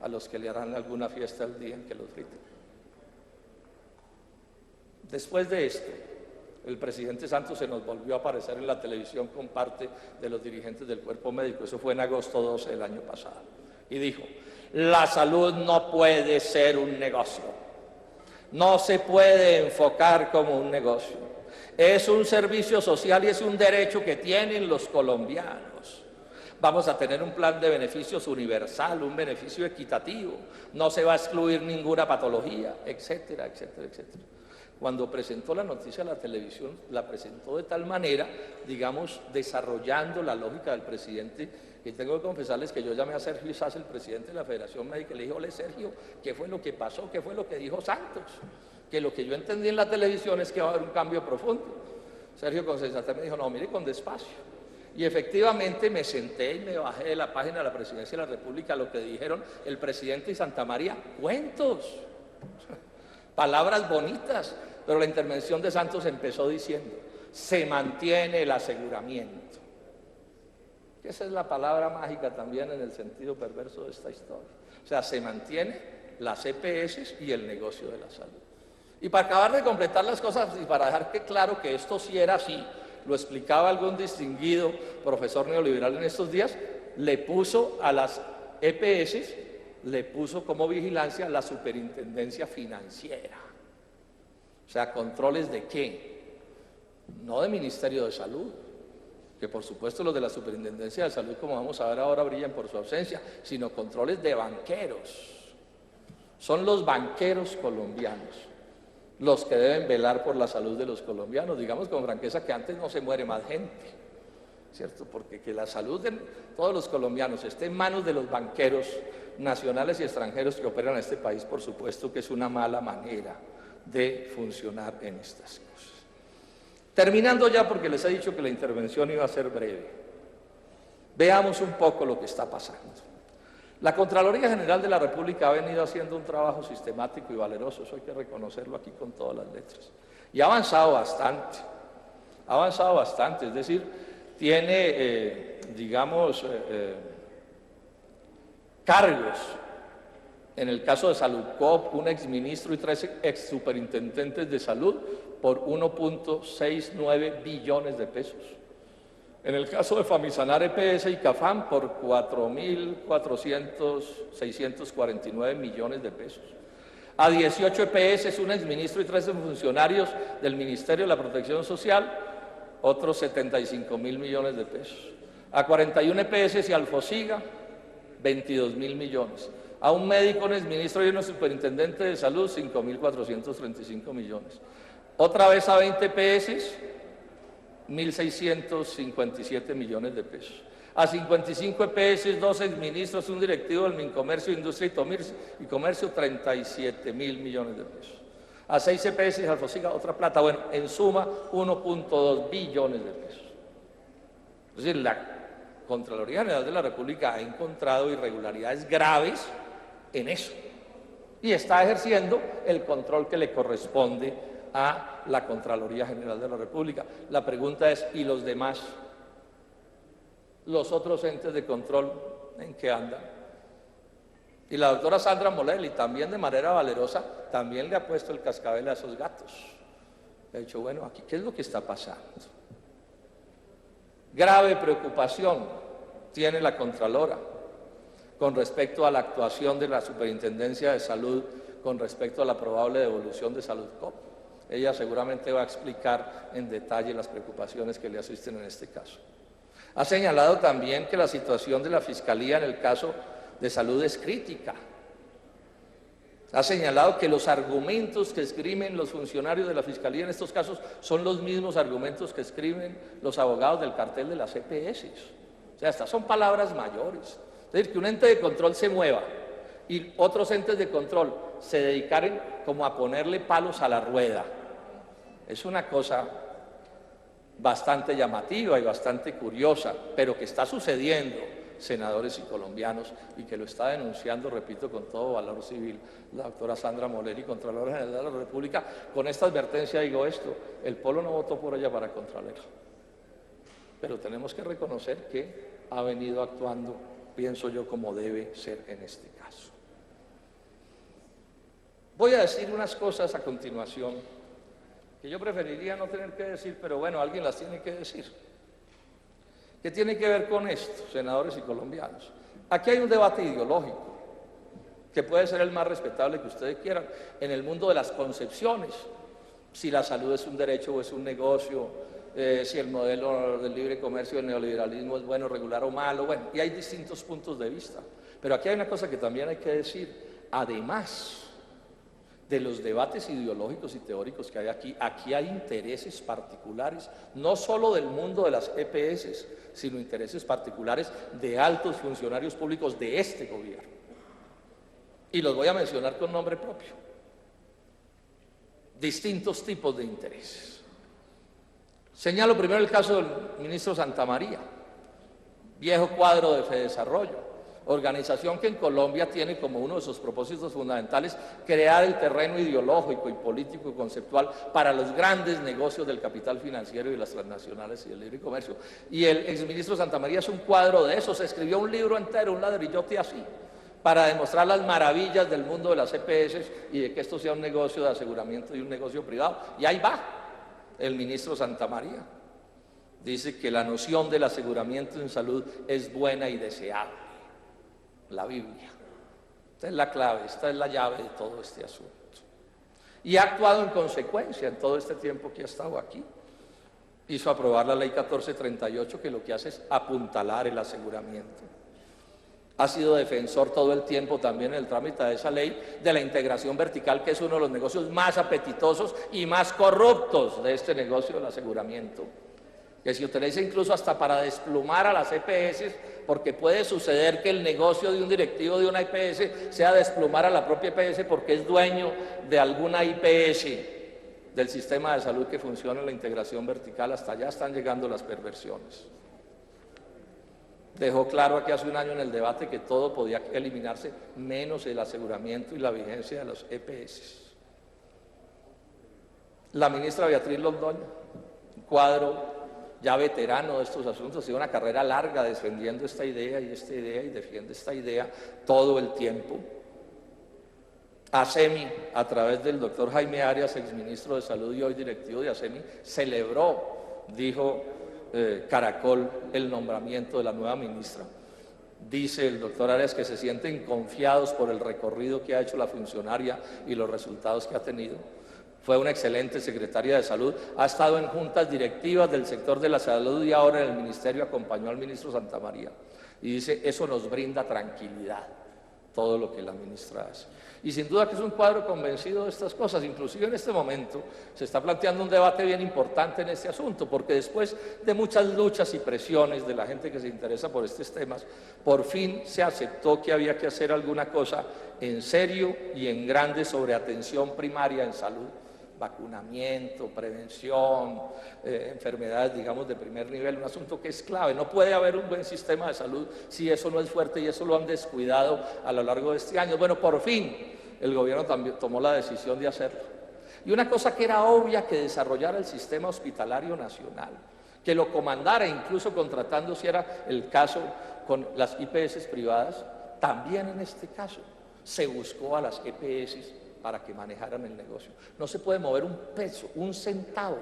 a los que le harán alguna fiesta el día en que los friten? Después de esto, el presidente Santos se nos volvió a aparecer en la televisión con parte de los dirigentes del cuerpo médico. Eso fue en agosto 12 del año pasado. Y dijo, la salud no puede ser un negocio. No se puede enfocar como un negocio. Es un servicio social y es un derecho que tienen los colombianos. Vamos a tener un plan de beneficios universal, un beneficio equitativo. No se va a excluir ninguna patología, etcétera, etcétera, etcétera. Cuando presentó la noticia a la televisión, la presentó de tal manera, digamos, desarrollando la lógica del presidente, que tengo que confesarles que yo llamé a Sergio Isás, el presidente de la Federación Médica, y le dije, ole Sergio, ¿qué fue lo que pasó? ¿Qué fue lo que dijo Santos? Que lo que yo entendí en la televisión es que va a haber un cambio profundo. Sergio con sensatez me dijo, no, mire con despacio. Y efectivamente me senté y me bajé de la página de la Presidencia de la República lo que dijeron el presidente y Santa María, cuentos, palabras bonitas, pero la intervención de Santos empezó diciendo, se mantiene el aseguramiento. Esa es la palabra mágica también en el sentido perverso de esta historia. O sea, se mantiene las EPS y el negocio de la salud. Y para acabar de completar las cosas y para dejar claro que esto sí era así, lo explicaba algún distinguido profesor neoliberal en estos días, le puso a las EPS, le puso como vigilancia la superintendencia financiera. O sea, ¿controles de qué? No del Ministerio de Salud, que por supuesto los de la Superintendencia de Salud, como vamos a ver ahora, brillan por su ausencia, sino controles de banqueros. Son los banqueros colombianos los que deben velar por la salud de los colombianos. Digamos con franqueza que antes no se muere más gente, ¿cierto? Porque que la salud de todos los colombianos esté en manos de los banqueros nacionales y extranjeros que operan en este país, por supuesto que es una mala manera de funcionar en estas cosas. Terminando ya, porque les he dicho que la intervención iba a ser breve, veamos un poco lo que está pasando. La Contraloría General de la República ha venido haciendo un trabajo sistemático y valeroso, eso hay que reconocerlo aquí con todas las letras, y ha avanzado bastante, es decir, tiene, cargos, en el caso de Saludcop, un exministro y 3 exsuperintendentes de salud por 1.69 billones de pesos. En el caso de Famisanar EPS y Cafam por 4.649 millones de pesos. A 18 EPS, un exministro y 13 funcionarios del Ministerio de la Protección Social, otros 75.000 millones de pesos. A 41 EPS y Alfosiga, 22.000 millones. A un médico, un exministro y un superintendente de salud, 5.435 millones. Otra vez a 20 EPS, 1.657 millones de pesos. A 55 EPS, 2 exministros, un directivo del Mincomercio, Industria y Comercio, 37.000 millones de pesos. A 6 EPS, Alfosiga, otra plata. Bueno, en suma, 1.2 billones de pesos. Es decir, la Contraloría General de la República ha encontrado irregularidades graves en eso y está ejerciendo el control que le corresponde a la Contraloría General de la República. La pregunta es, ¿y los demás? ¿Los otros entes de control en qué andan? Y la doctora Sandra Molelli, también de manera valerosa, también le ha puesto el cascabel a esos gatos. Le ha dicho, bueno, aquí, ¿qué es lo que está pasando? Grave preocupación tiene la Contralora con respecto a la actuación de la Superintendencia de Salud con respecto a la probable devolución de Saludcop. Ella seguramente va a explicar en detalle las preocupaciones que le asisten en este caso. Ha señalado también que la situación de la Fiscalía en el caso de salud es crítica. Ha señalado que los argumentos que escriben los funcionarios de la Fiscalía en estos casos son los mismos argumentos que escriben los abogados del cartel de las EPS. O sea, estas son palabras mayores. Es decir, que un ente de control se mueva y otros entes de control se dedicaron como a ponerle palos a la rueda. Es una cosa bastante llamativa y bastante curiosa, pero que está sucediendo, senadores y colombianos, y que lo está denunciando, repito, con todo valor civil, la doctora Sandra Molelli, Contralora General de la República. Con esta advertencia digo esto, el Polo no votó por ella para Contralora, pero tenemos que reconocer que ha venido actuando, pienso yo, como debe ser en este caso. Voy a decir unas cosas a continuación que yo preferiría no tener que decir, pero bueno, alguien las tiene que decir. ¿Qué tiene que ver con esto, senadores y colombianos? Aquí hay un debate ideológico, que puede ser el más respetable que ustedes quieran, en el mundo de las concepciones, si la salud es un derecho o es un negocio, si el modelo del libre comercio, del neoliberalismo es bueno, regular o malo, bueno, y hay distintos puntos de vista. Pero aquí hay una cosa que también hay que decir, además de los debates ideológicos y teóricos que hay aquí hay intereses particulares, no solo del mundo de las EPS, sino intereses particulares de altos funcionarios públicos de este gobierno. Y los voy a mencionar con nombre propio. Distintos tipos de intereses. Señalo primero el caso del ministro Santamaría, viejo cuadro de Fedesarrollo, organización que en Colombia tiene como uno de sus propósitos fundamentales crear el terreno ideológico y político y conceptual para los grandes negocios del capital financiero y de las transnacionales y del libre comercio. Y el exministro Santamaría es un cuadro de eso, se escribió un libro entero, un ladrillote así, para demostrar las maravillas del mundo de las EPS y de que esto sea un negocio de aseguramiento y un negocio privado. Y ahí va el ministro Santamaría. Dice que la noción del aseguramiento en salud es buena y deseable. La Biblia. Esta es la clave, esta es la llave de todo este asunto. Y ha actuado en consecuencia en todo este tiempo que ha estado aquí. Hizo aprobar la ley 1438, que lo que hace es apuntalar el aseguramiento. Ha sido defensor todo el tiempo también en el trámite de esa ley de la integración vertical, que es uno de los negocios más apetitosos y más corruptos de este negocio del aseguramiento, que se utiliza incluso hasta para desplumar a las EPS, porque puede suceder que el negocio de un directivo de una IPS sea desplumar a la propia IPS porque es dueño de alguna IPS del sistema de salud que funciona en la integración vertical. Hasta allá están llegando las perversiones. Dejó claro aquí hace un año en el debate que todo podía eliminarse menos el aseguramiento y la vigencia de los EPS. La ministra Beatriz Londoño, un cuadro ya veterano de estos asuntos, tiene una carrera larga defendiendo esta idea y defiende esta idea todo el tiempo. ASEMI, a través del doctor Jaime Arias, exministro de Salud y hoy directivo de ASEMI, celebró, dijo Caracol, el nombramiento de la nueva ministra. Dice el doctor Arias que se sienten confiados por el recorrido que ha hecho la funcionaria y los resultados que ha tenido. Fue una excelente secretaria de Salud, ha estado en juntas directivas del sector de la salud y ahora en el ministerio acompañó al ministro Santamaría. Y dice, eso nos brinda tranquilidad, todo lo que la ministra hace. Y sin duda que es un cuadro convencido de estas cosas. Inclusive en este momento se está planteando un debate bien importante en este asunto, porque después de muchas luchas y presiones de la gente que se interesa por estos temas, por fin se aceptó que había que hacer alguna cosa en serio y en grande sobre atención primaria en salud. Vacunamiento, prevención, enfermedades, digamos, de primer nivel, un asunto que es clave. No puede haber un buen sistema de salud si eso no es fuerte, y eso lo han descuidado a lo largo de este año. Bueno, por fin el gobierno también tomó la decisión de hacerlo. Y una cosa que era obvia, que desarrollara el sistema hospitalario nacional, que lo comandara, incluso contratando, si era el caso, con las IPS privadas. También en este caso se buscó a las EPS para que manejaran el negocio. No se puede mover un peso, un centavo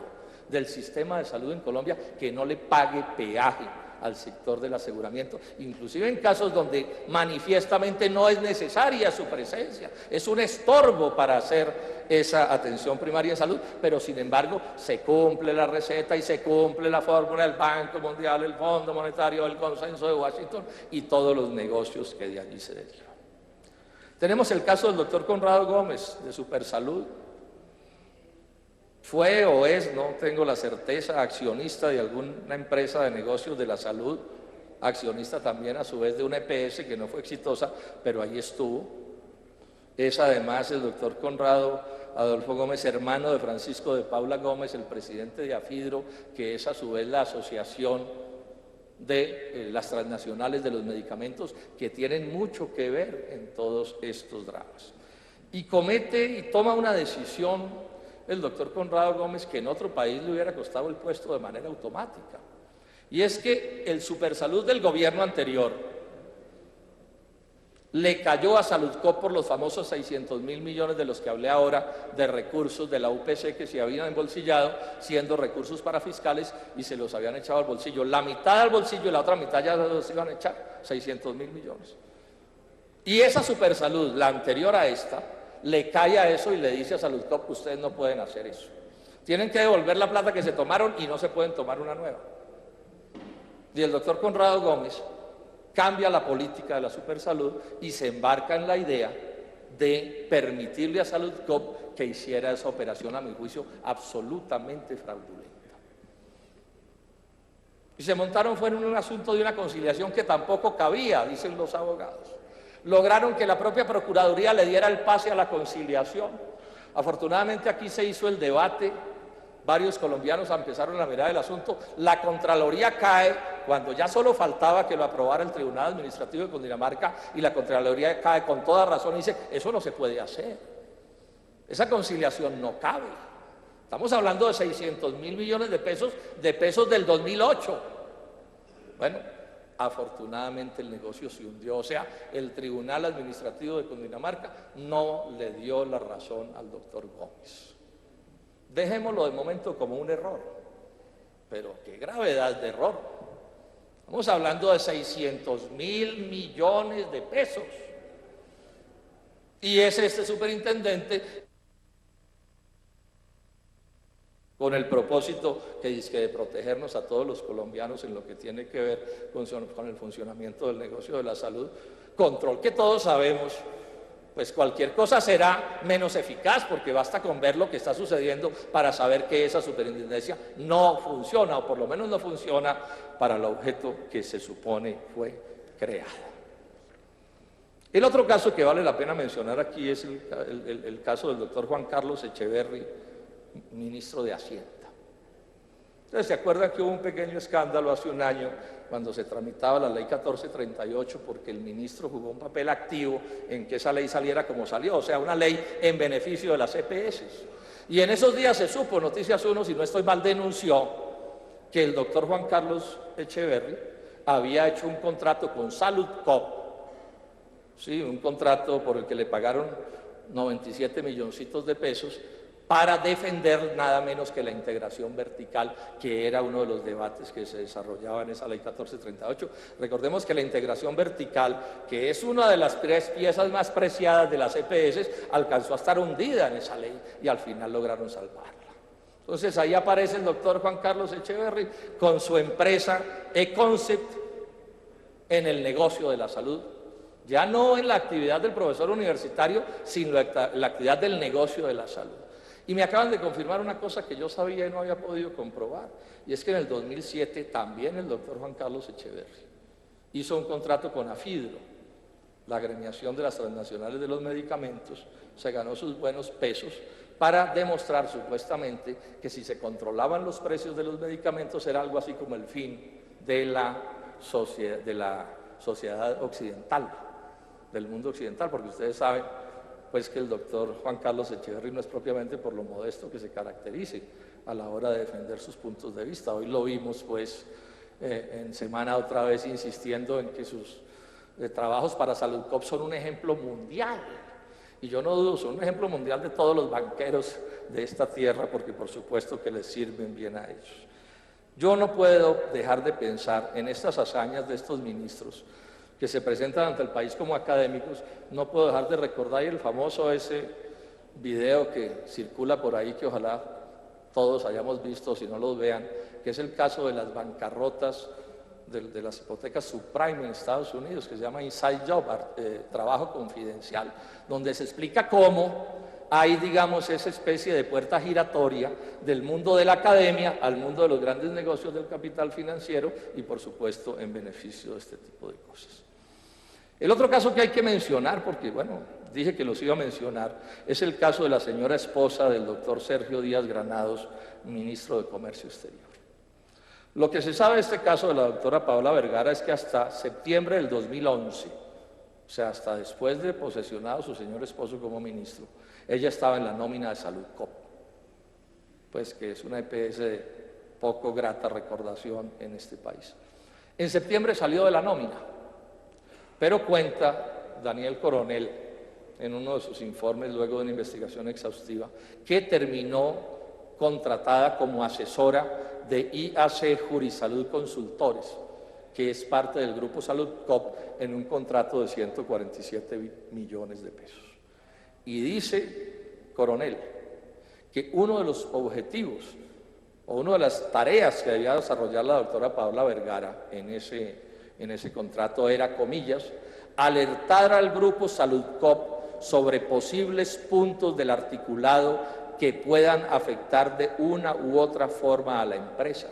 del sistema de salud en Colombia que no le pague peaje al sector del aseguramiento, inclusive en casos donde manifiestamente no es necesaria su presencia, es un estorbo para hacer esa atención primaria en salud, pero sin embargo se cumple la receta y se cumple la fórmula del Banco Mundial, el Fondo Monetario, el Consenso de Washington y todos los negocios que de allí se derivan. Tenemos el caso del doctor Conrado Gómez, de Supersalud. Fue o es, no tengo la certeza, accionista de alguna empresa de negocios de la salud, accionista también a su vez de una EPS que no fue exitosa, pero ahí estuvo. Es además el doctor Conrado Adolfo Gómez, hermano de Francisco de Paula Gómez, el presidente de AFIDRO, que es a su vez la asociación de las transnacionales de los medicamentos, que tienen mucho que ver en todos estos dramas. Y comete y toma una decisión el doctor Conrado Gómez que en otro país le hubiera costado el puesto de manera automática. Y es que el Supersalud del gobierno anterior le cayó a Saludcop por los famosos 600.000 millones de los que hablé ahora, de recursos de la UPC que se habían embolsillado, siendo recursos para fiscales, y se los habían echado al bolsillo. La mitad al bolsillo y la otra mitad ya los iban a echar, 600.000 millones. Y esa Supersalud, la anterior a esta, le cae a eso y le dice a Saludcop, ustedes no pueden hacer eso. Tienen que devolver la plata que se tomaron y no se pueden tomar una nueva. Y el doctor Conrado Gómez cambia la política de la Supersalud y se embarca en la idea de permitirle a Saludcop que hiciera esa operación, a mi juicio, absolutamente fraudulenta. Y se montaron, fue en un asunto de una conciliación que tampoco cabía, dicen los abogados. Lograron que la propia Procuraduría le diera el pase a la conciliación. Afortunadamente aquí se hizo el debate varios colombianos empezaron a mirar el asunto, la Contraloría cae cuando ya solo faltaba que lo aprobara el Tribunal Administrativo de Cundinamarca, y la Contraloría cae con toda razón y dice, eso no se puede hacer, esa conciliación no cabe. Estamos hablando de 600.000 millones de pesos del 2008. Bueno, afortunadamente el negocio se hundió, o sea, el Tribunal Administrativo de Cundinamarca no le dio la razón al doctor Gómez. Dejémoslo de momento como un error, pero qué gravedad de error. Estamos hablando de 600.000 millones de pesos. Y es este superintendente con el propósito que dice de protegernos a todos los colombianos en lo que tiene que ver con el funcionamiento del negocio de la salud, control que todos sabemos, pues cualquier cosa será menos eficaz, porque basta con ver lo que está sucediendo para saber que esa superintendencia no funciona, o por lo menos no funciona para el objeto que se supone fue creada. El otro caso que vale la pena mencionar aquí es el caso del doctor Juan Carlos Echeverri, ministro de Hacienda. Entonces, ¿se acuerdan que hubo un pequeño escándalo hace un año cuando se tramitaba la ley 1438 porque el ministro jugó un papel activo en que esa ley saliera como salió, o sea, una ley en beneficio de las EPS? Y en esos días se supo, Noticias 1, si no estoy mal, denunció que el doctor Juan Carlos Echeverri había hecho un contrato con Saludcop, ¿sí? Un contrato por el que le pagaron 97 milloncitos de pesos, para defender nada menos que la integración vertical, que era uno de los debates que se desarrollaba en esa ley 1438. Recordemos que la integración vertical, que es una de las tres piezas más preciadas de las EPS, alcanzó a estar hundida en esa ley y al final lograron salvarla. Entonces ahí aparece el doctor Juan Carlos Echeverri con su empresa E-Concept en el negocio de la salud, ya no en la actividad del profesor universitario, sino en la actividad del negocio de la salud. Y me acaban de confirmar una cosa que yo sabía y no había podido comprobar, y es que en el 2007 también el doctor Juan Carlos Echeverri hizo un contrato con AFIDRO, la agremiación de las transnacionales de los medicamentos, se ganó sus buenos pesos para demostrar supuestamente que si se controlaban los precios de los medicamentos era algo así como el fin de la sociedad occidental, del mundo occidental, porque ustedes saben pues que el doctor Juan Carlos Echeverri no es propiamente por lo modesto que se caracterice a la hora de defender sus puntos de vista. Hoy lo vimos pues en semana otra vez insistiendo en que sus trabajos para Saludcop son un ejemplo mundial. Y yo no dudo, son un ejemplo mundial de todos los banqueros de esta tierra, porque por supuesto que les sirven bien a ellos. Yo no puedo dejar de pensar en estas hazañas de estos ministros que se presentan ante el país como académicos. No puedo dejar de recordar el famoso ese video que circula por ahí, que ojalá todos hayamos visto, si no los vean, que es el caso de las bancarrotas de las hipotecas subprime en Estados Unidos, que se llama Inside Job, trabajo confidencial, donde se explica cómo hay, digamos, esa especie de puerta giratoria del mundo de la academia al mundo de los grandes negocios del capital financiero y, por supuesto, en beneficio de este tipo de cosas. El otro caso que hay que mencionar, porque, bueno, dije que los iba a mencionar, es el caso de la señora esposa del doctor Sergio Díaz Granados, ministro de Comercio Exterior. Lo que se sabe de este caso de la doctora Paola Vergara es que hasta septiembre del 2011, o sea, hasta después de posesionado su señor esposo como ministro, ella estaba en la nómina de Saludcop, pues que es una EPS de poco grata recordación en este país. En septiembre salió de la nómina, pero cuenta Daniel Coronel en uno de sus informes, luego de una investigación exhaustiva, que terminó contratada como asesora de IAC Jurisalud Consultores, que es parte del grupo Saludcop, en un contrato de 147 millones de pesos. Y dice Coronel que uno de los objetivos o una de las tareas que debía desarrollar la doctora Paola Vergara en ese contrato era, comillas, alertar al grupo Saludcop sobre posibles puntos del articulado que puedan afectar de una u otra forma a la empresa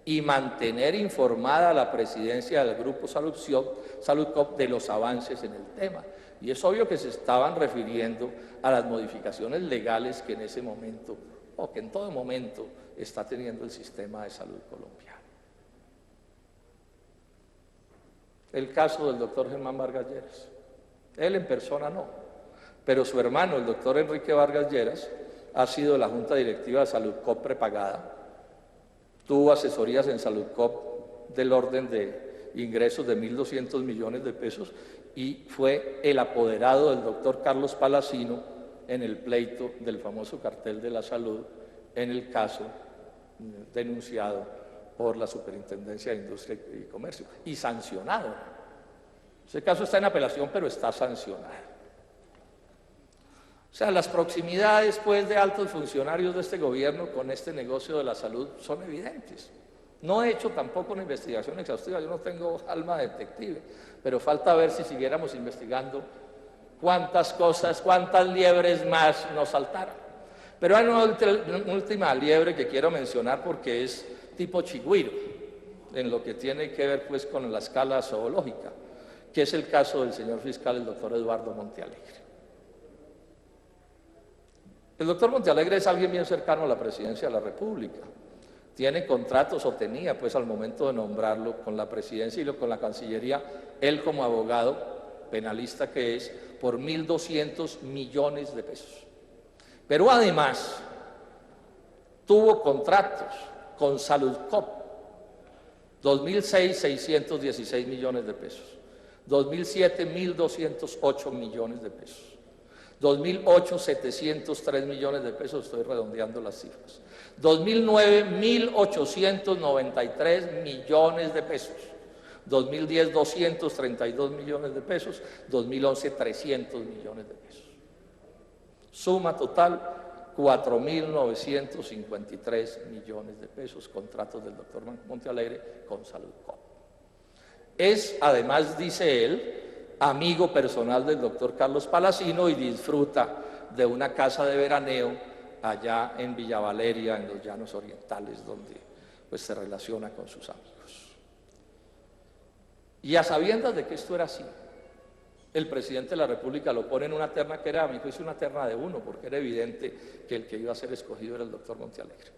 y mantener informada a la presidencia del grupo Saludcop de los avances en el tema. Y es obvio que se estaban refiriendo a las modificaciones legales que en ese momento o que en todo momento está teniendo el sistema de salud colombiano. El caso del doctor Germán Vargas Lleras. Él en persona no, pero su hermano, el doctor Enrique Vargas Lleras, ha sido de la Junta Directiva de Saludcop prepagada, tuvo asesorías en Saludcop del orden de ingresos de 1.200 millones de pesos y fue el apoderado del doctor Carlos Palacino en el pleito del famoso cartel de la salud en el caso denunciado por la Superintendencia de Industria y Comercio y sancionado. Ese caso está en apelación, pero está sancionado. O sea, las proximidades pues de altos funcionarios de este gobierno con este negocio de la salud son evidentes. No he hecho tampoco una investigación exhaustiva, yo no tengo alma de detective, pero falta ver si siguiéramos investigando cuántas cosas, cuántas liebres más nos saltaron. Pero hay una última liebre que quiero mencionar porque es tipo chigüiro, en lo que tiene que ver pues con la escala zoológica, que es el caso del señor fiscal, el doctor Eduardo Montealegre. El doctor Montealegre es alguien bien cercano a la presidencia de la República. Tiene contratos, o tenía pues al momento de nombrarlo, con la presidencia y con la Cancillería, él como abogado penalista que es, por 1.200 millones de pesos. Pero además tuvo contratos con Saludcop, 2006, 616 millones de pesos, 2007, 1.208 millones de pesos, 2008, 703 millones de pesos, estoy redondeando las cifras, 2009, 1.893 millones de pesos, 2010, 232 millones de pesos, 2011, 300 millones de pesos. Suma total, 4.953 millones de pesos, contratos del doctor Montealegre con Saludcop. Es, además, dice él, amigo personal del doctor Carlos Palacino y disfruta de una casa de veraneo allá en Villa Valeria, en los Llanos Orientales, donde pues se relaciona con sus amigos. Y a sabiendas de que esto era así, el presidente de la República lo pone en una terna que era, a mi juicio, una terna de uno, porque era evidente que el que iba a ser escogido era el doctor Montealegre.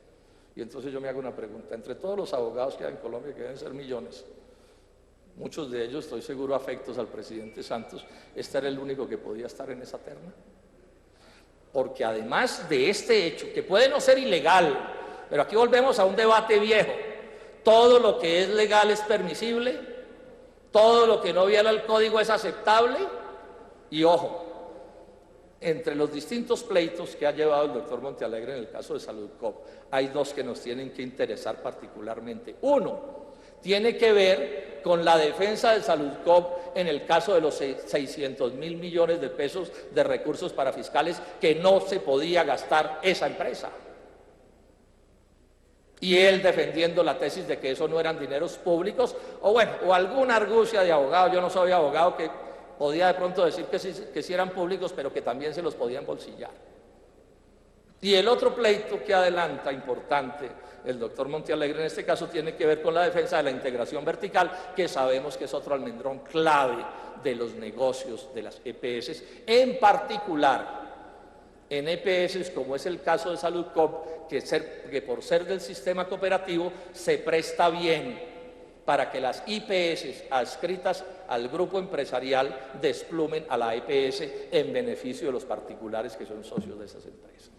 Y entonces yo me hago una pregunta, entre todos los abogados que hay en Colombia, que deben ser millones, muchos de ellos, estoy seguro, afectos al presidente Santos, este era el único que podía estar en esa terna. Porque además de este hecho, que puede no ser ilegal, pero aquí volvemos a un debate viejo, todo lo que es legal es permisible, todo lo que no viola el código es aceptable, y ojo, entre los distintos pleitos que ha llevado el doctor Montealegre en el caso de Saludcop, hay dos que nos tienen que interesar particularmente. Uno, tiene que ver con la defensa de Saludcop en el caso de los 600.000 millones de pesos de recursos para fiscales que no se podía gastar esa empresa. Y él defendiendo la tesis de que eso no eran dineros públicos, o bueno, o alguna argucia de abogado, yo no soy abogado, que podía de pronto decir que sí eran públicos, pero que también se los podían bolsillar. Y el otro pleito que adelanta, importante, el doctor Montealegre en este caso, tiene que ver con la defensa de la integración vertical, que sabemos que es otro almendrón clave de los negocios de las EPS, en particular en EPS, como es el caso de Saludcop, que por ser del sistema cooperativo se presta bien para que las IPS adscritas al grupo empresarial desplumen a la EPS en beneficio de los particulares que son socios de esas empresas.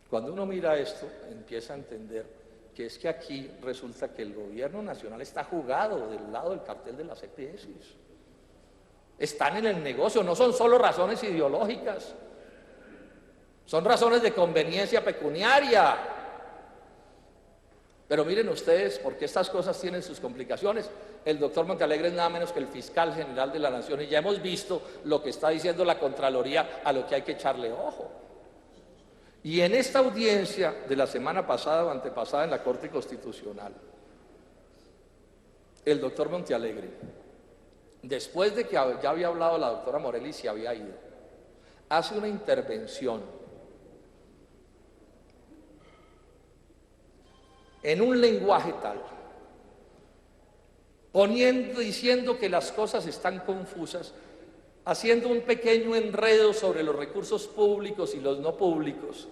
Cuando uno mira esto, empieza a entender que es que aquí resulta que el gobierno nacional está jugado del lado del cartel de las EPS. Están en el negocio, no son solo razones ideológicas, son razones de conveniencia pecuniaria. Pero miren ustedes, porque estas cosas tienen sus complicaciones. El doctor Montealegre es nada menos que el fiscal general de la Nación y ya hemos visto lo que está diciendo la Contraloría, a lo que hay que echarle ojo. Y en esta audiencia de la semana pasada o antepasada en la Corte Constitucional, el doctor Montealegre, después de que ya había hablado la doctora Morelli y se había ido, hace una intervención en un lenguaje tal, diciendo que las cosas están confusas, haciendo un pequeño enredo sobre los recursos públicos y los no públicos.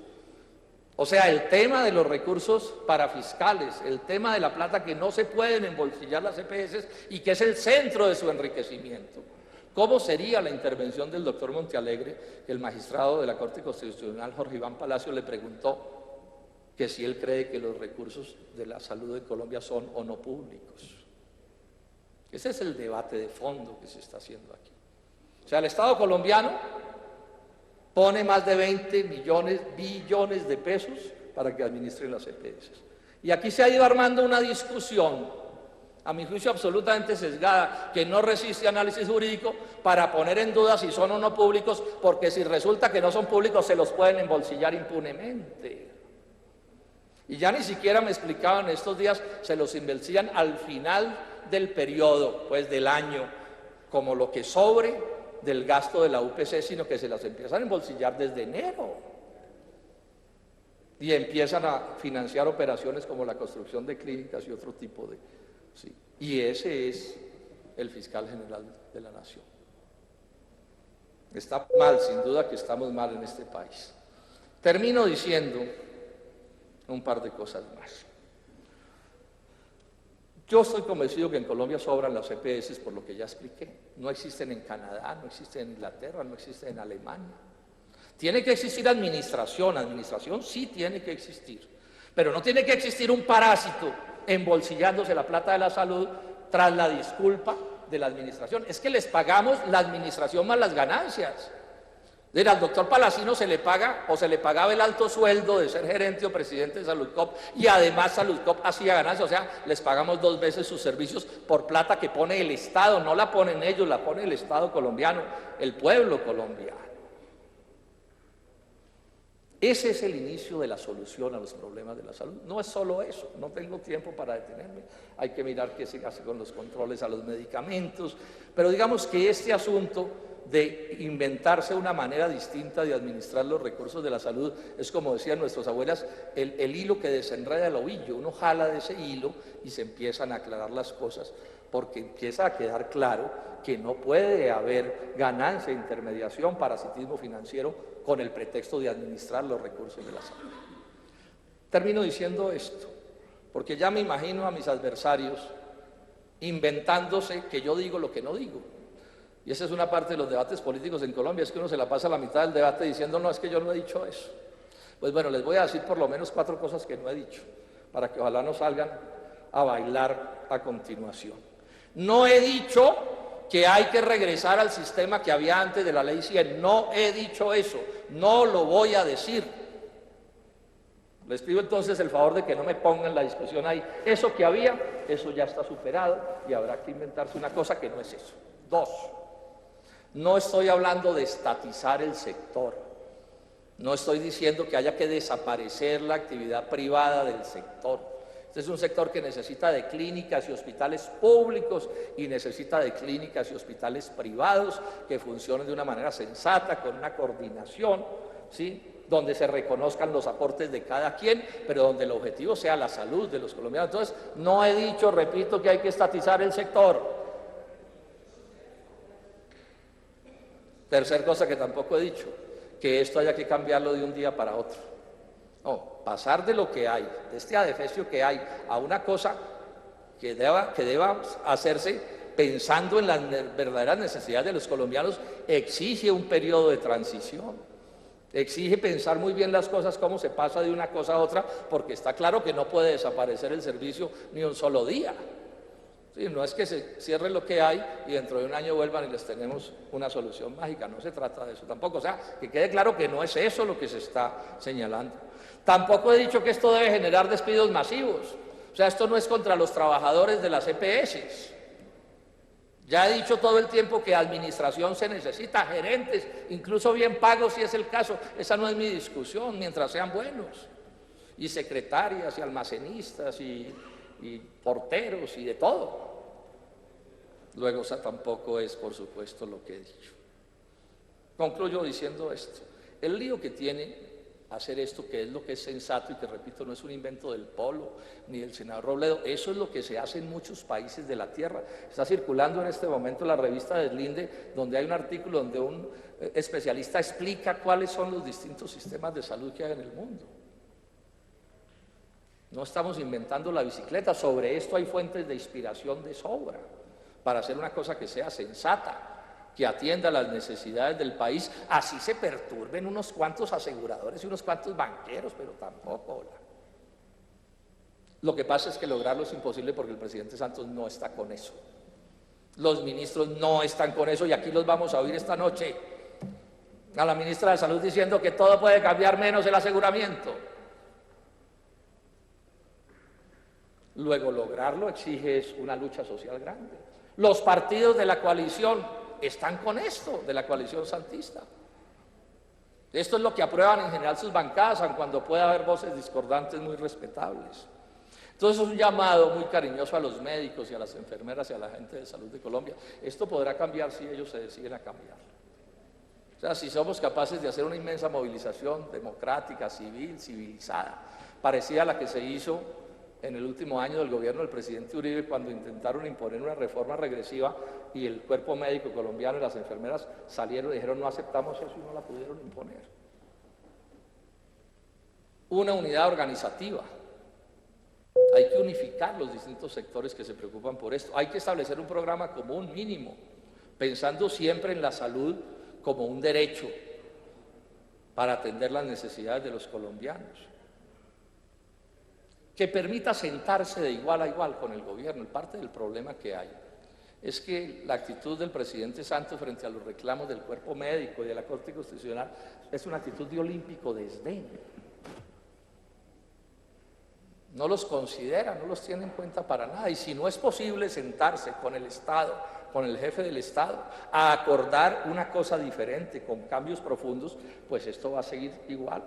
O sea, el tema de los recursos parafiscales, el tema de la plata que no se pueden embolsillar las EPS y que es el centro de su enriquecimiento. ¿Cómo sería la intervención del doctor Montealegre? El magistrado de la Corte Constitucional, Jorge Iván Palacio, le preguntó que si él cree que los recursos de la salud de Colombia son o no públicos. Ese es el debate de fondo que se está haciendo aquí. O sea, el Estado colombiano pone más de 20 billones de pesos para que administren las EPS. Y aquí se ha ido armando una discusión, a mi juicio absolutamente sesgada, que no resiste análisis jurídico, para poner en duda si son o no públicos, porque si resulta que no son públicos se los pueden embolsillar impunemente. Y ya ni siquiera me explicaban estos días, se los embolsillan al final del periodo, pues del año, como lo que sobre del gasto de la UPC, sino que se las empiezan a embolsillar desde enero y empiezan a financiar operaciones como la construcción de clínicas y otro tipo de... Sí. Y ese es el fiscal general de la nación. Está mal, sin duda que estamos mal en este país. Termino diciendo un par de cosas más. Yo estoy convencido que en Colombia sobran las EPS por lo que ya expliqué. No existen en Canadá, no existen en Inglaterra, no existen en Alemania. Tiene que existir administración sí tiene que existir, pero no tiene que existir un parásito embolsillándose la plata de la salud tras la disculpa de la administración. Es que les pagamos la administración más las ganancias. Al doctor Palacino se le paga o se le pagaba el alto sueldo de ser gerente o presidente de Saludcop y además Saludcop hacía ganancias, o sea, les pagamos 2 veces sus servicios por plata que pone el Estado, no la ponen ellos, la pone el Estado colombiano, el pueblo colombiano. Ese es el inicio de la solución a los problemas de la salud. No es solo eso, no tengo tiempo para detenerme, hay que mirar qué se hace con los controles a los medicamentos, pero digamos que este asunto de inventarse una manera distinta de administrar los recursos de la salud es, como decían nuestras abuelas, el hilo que desenreda el ovillo. Uno jala de ese hilo y se empiezan a aclarar las cosas, porque empieza a quedar claro que no puede haber ganancia, intermediación, parasitismo financiero con el pretexto de administrar los recursos de la salud. Termino diciendo esto, porque ya me imagino a mis adversarios inventándose que yo digo lo que no digo. Y esa es una parte de los debates políticos en Colombia, es que uno se la pasa la mitad del debate diciendo, no, es que yo no he dicho eso. Pues bueno, les voy a decir por lo menos 4 cosas que no he dicho, para que ojalá no salgan a bailar a continuación. No he dicho que hay que regresar al sistema que había antes de la Ley 100, no he dicho eso, no lo voy a decir. Les pido entonces el favor de que no me pongan la discusión ahí. Eso que había, eso ya está superado y habrá que inventarse una cosa que no es eso. 2. No estoy hablando de estatizar el sector, no estoy diciendo que haya que desaparecer la actividad privada del sector. Este es un sector que necesita de clínicas y hospitales públicos y necesita de clínicas y hospitales privados que funcionen de una manera sensata, con una coordinación, ¿sí?, donde se reconozcan los aportes de cada quien, pero donde el objetivo sea la salud de los colombianos. Entonces, no he dicho, repito, que hay que estatizar el sector. Tercer cosa que tampoco he dicho, que esto haya que cambiarlo de un día para otro. No, pasar de lo que hay, de este adefesio que hay, a una cosa que deba hacerse pensando en las verdaderas necesidades de los colombianos, exige un periodo de transición, exige pensar muy bien las cosas, cómo se pasa de una cosa a otra, porque está claro que no puede desaparecer el servicio ni un solo día. Sí, no es que se cierre lo que hay y dentro de un año vuelvan y les tenemos una solución mágica, no se trata de eso tampoco. O sea, que quede claro que no es eso lo que se está señalando. Tampoco he dicho que esto debe generar despidos masivos. O sea, esto no es contra los trabajadores de las EPS. Ya he dicho todo el tiempo que administración se necesita, gerentes, incluso bien pagos si es el caso. Esa no es mi discusión, mientras sean buenos. Y secretarias y almacenistas y porteros y de todo. Luego, esa tampoco es, por supuesto, lo que he dicho. Concluyo diciendo esto. El lío que tiene hacer esto, que es lo que es sensato y que, repito, no es un invento del Polo ni del senador Robledo. Eso es lo que se hace en muchos países de la tierra. Está circulando en este momento la revista Deslinde, donde hay un artículo donde un especialista explica cuáles son los distintos sistemas de salud que hay en el mundo. No estamos inventando la bicicleta, sobre esto hay fuentes de inspiración de sobra para hacer una cosa que sea sensata, que atienda las necesidades del país, así se perturben unos cuantos aseguradores y unos cuantos banqueros, pero tampoco. Lo que pasa es que lograrlo es imposible porque el presidente Santos no está con eso. Los ministros no están con eso y aquí los vamos a oír esta noche. A la ministra de Salud diciendo que todo puede cambiar menos el aseguramiento. Luego lograrlo exige una lucha social grande. Los partidos de la coalición están con esto, de la coalición santista. Esto es lo que aprueban en general sus bancadas, aun cuando puede haber voces discordantes muy respetables. Entonces es un llamado muy cariñoso a los médicos y a las enfermeras y a la gente de salud de Colombia. Esto podrá cambiar si ellos se deciden a cambiar. O sea, si somos capaces de hacer una inmensa movilización democrática, civil, civilizada, parecida a la que se hizo en el último año del gobierno del presidente Uribe, cuando intentaron imponer una reforma regresiva y el cuerpo médico colombiano y las enfermeras salieron y dijeron no aceptamos eso y no la pudieron imponer. Una unidad organizativa. Hay que unificar los distintos sectores que se preocupan por esto. Hay que establecer un programa común mínimo, pensando siempre en la salud como un derecho para atender las necesidades de los colombianos, que permita sentarse de igual a igual con el gobierno. Parte del problema que hay es que la actitud del presidente Santos frente a los reclamos del cuerpo médico y de la Corte Constitucional es una actitud de olímpico desdén. No los considera, no los tiene en cuenta para nada. Y si no es posible sentarse con el Estado, con el jefe del Estado, a acordar una cosa diferente, con cambios profundos, pues esto va a seguir igual.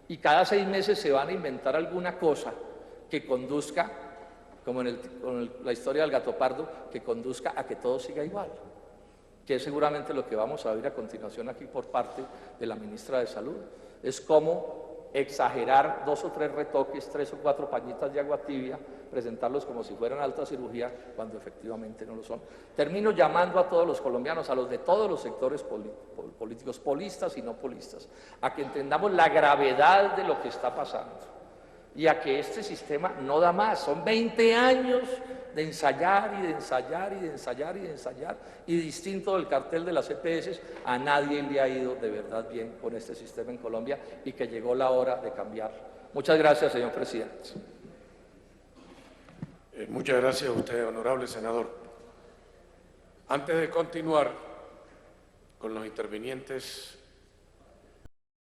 Y cada 6 meses se van a inventar alguna cosa que conduzca, como la historia del gato pardo, que conduzca a que todo siga igual, que es seguramente lo que vamos a oír a continuación aquí por parte de la ministra de Salud. Es como exagerar 2 o 3 retoques, 3 o 4 pañitas de agua tibia, presentarlos como si fueran alta cirugía, cuando efectivamente no lo son. Termino llamando a todos los colombianos, a los de todos los sectores políticos, polistas y no polistas, a que entendamos la gravedad de lo que está pasando y a que este sistema no da más. Son 20 años de ensayar y de ensayar y de ensayar y de ensayar, y distinto del cartel de las EPS, a nadie le ha ido de verdad bien con este sistema en Colombia y que llegó la hora de cambiar. Muchas gracias, señor presidente. Muchas gracias a usted, honorable senador. Antes de continuar con los intervinientes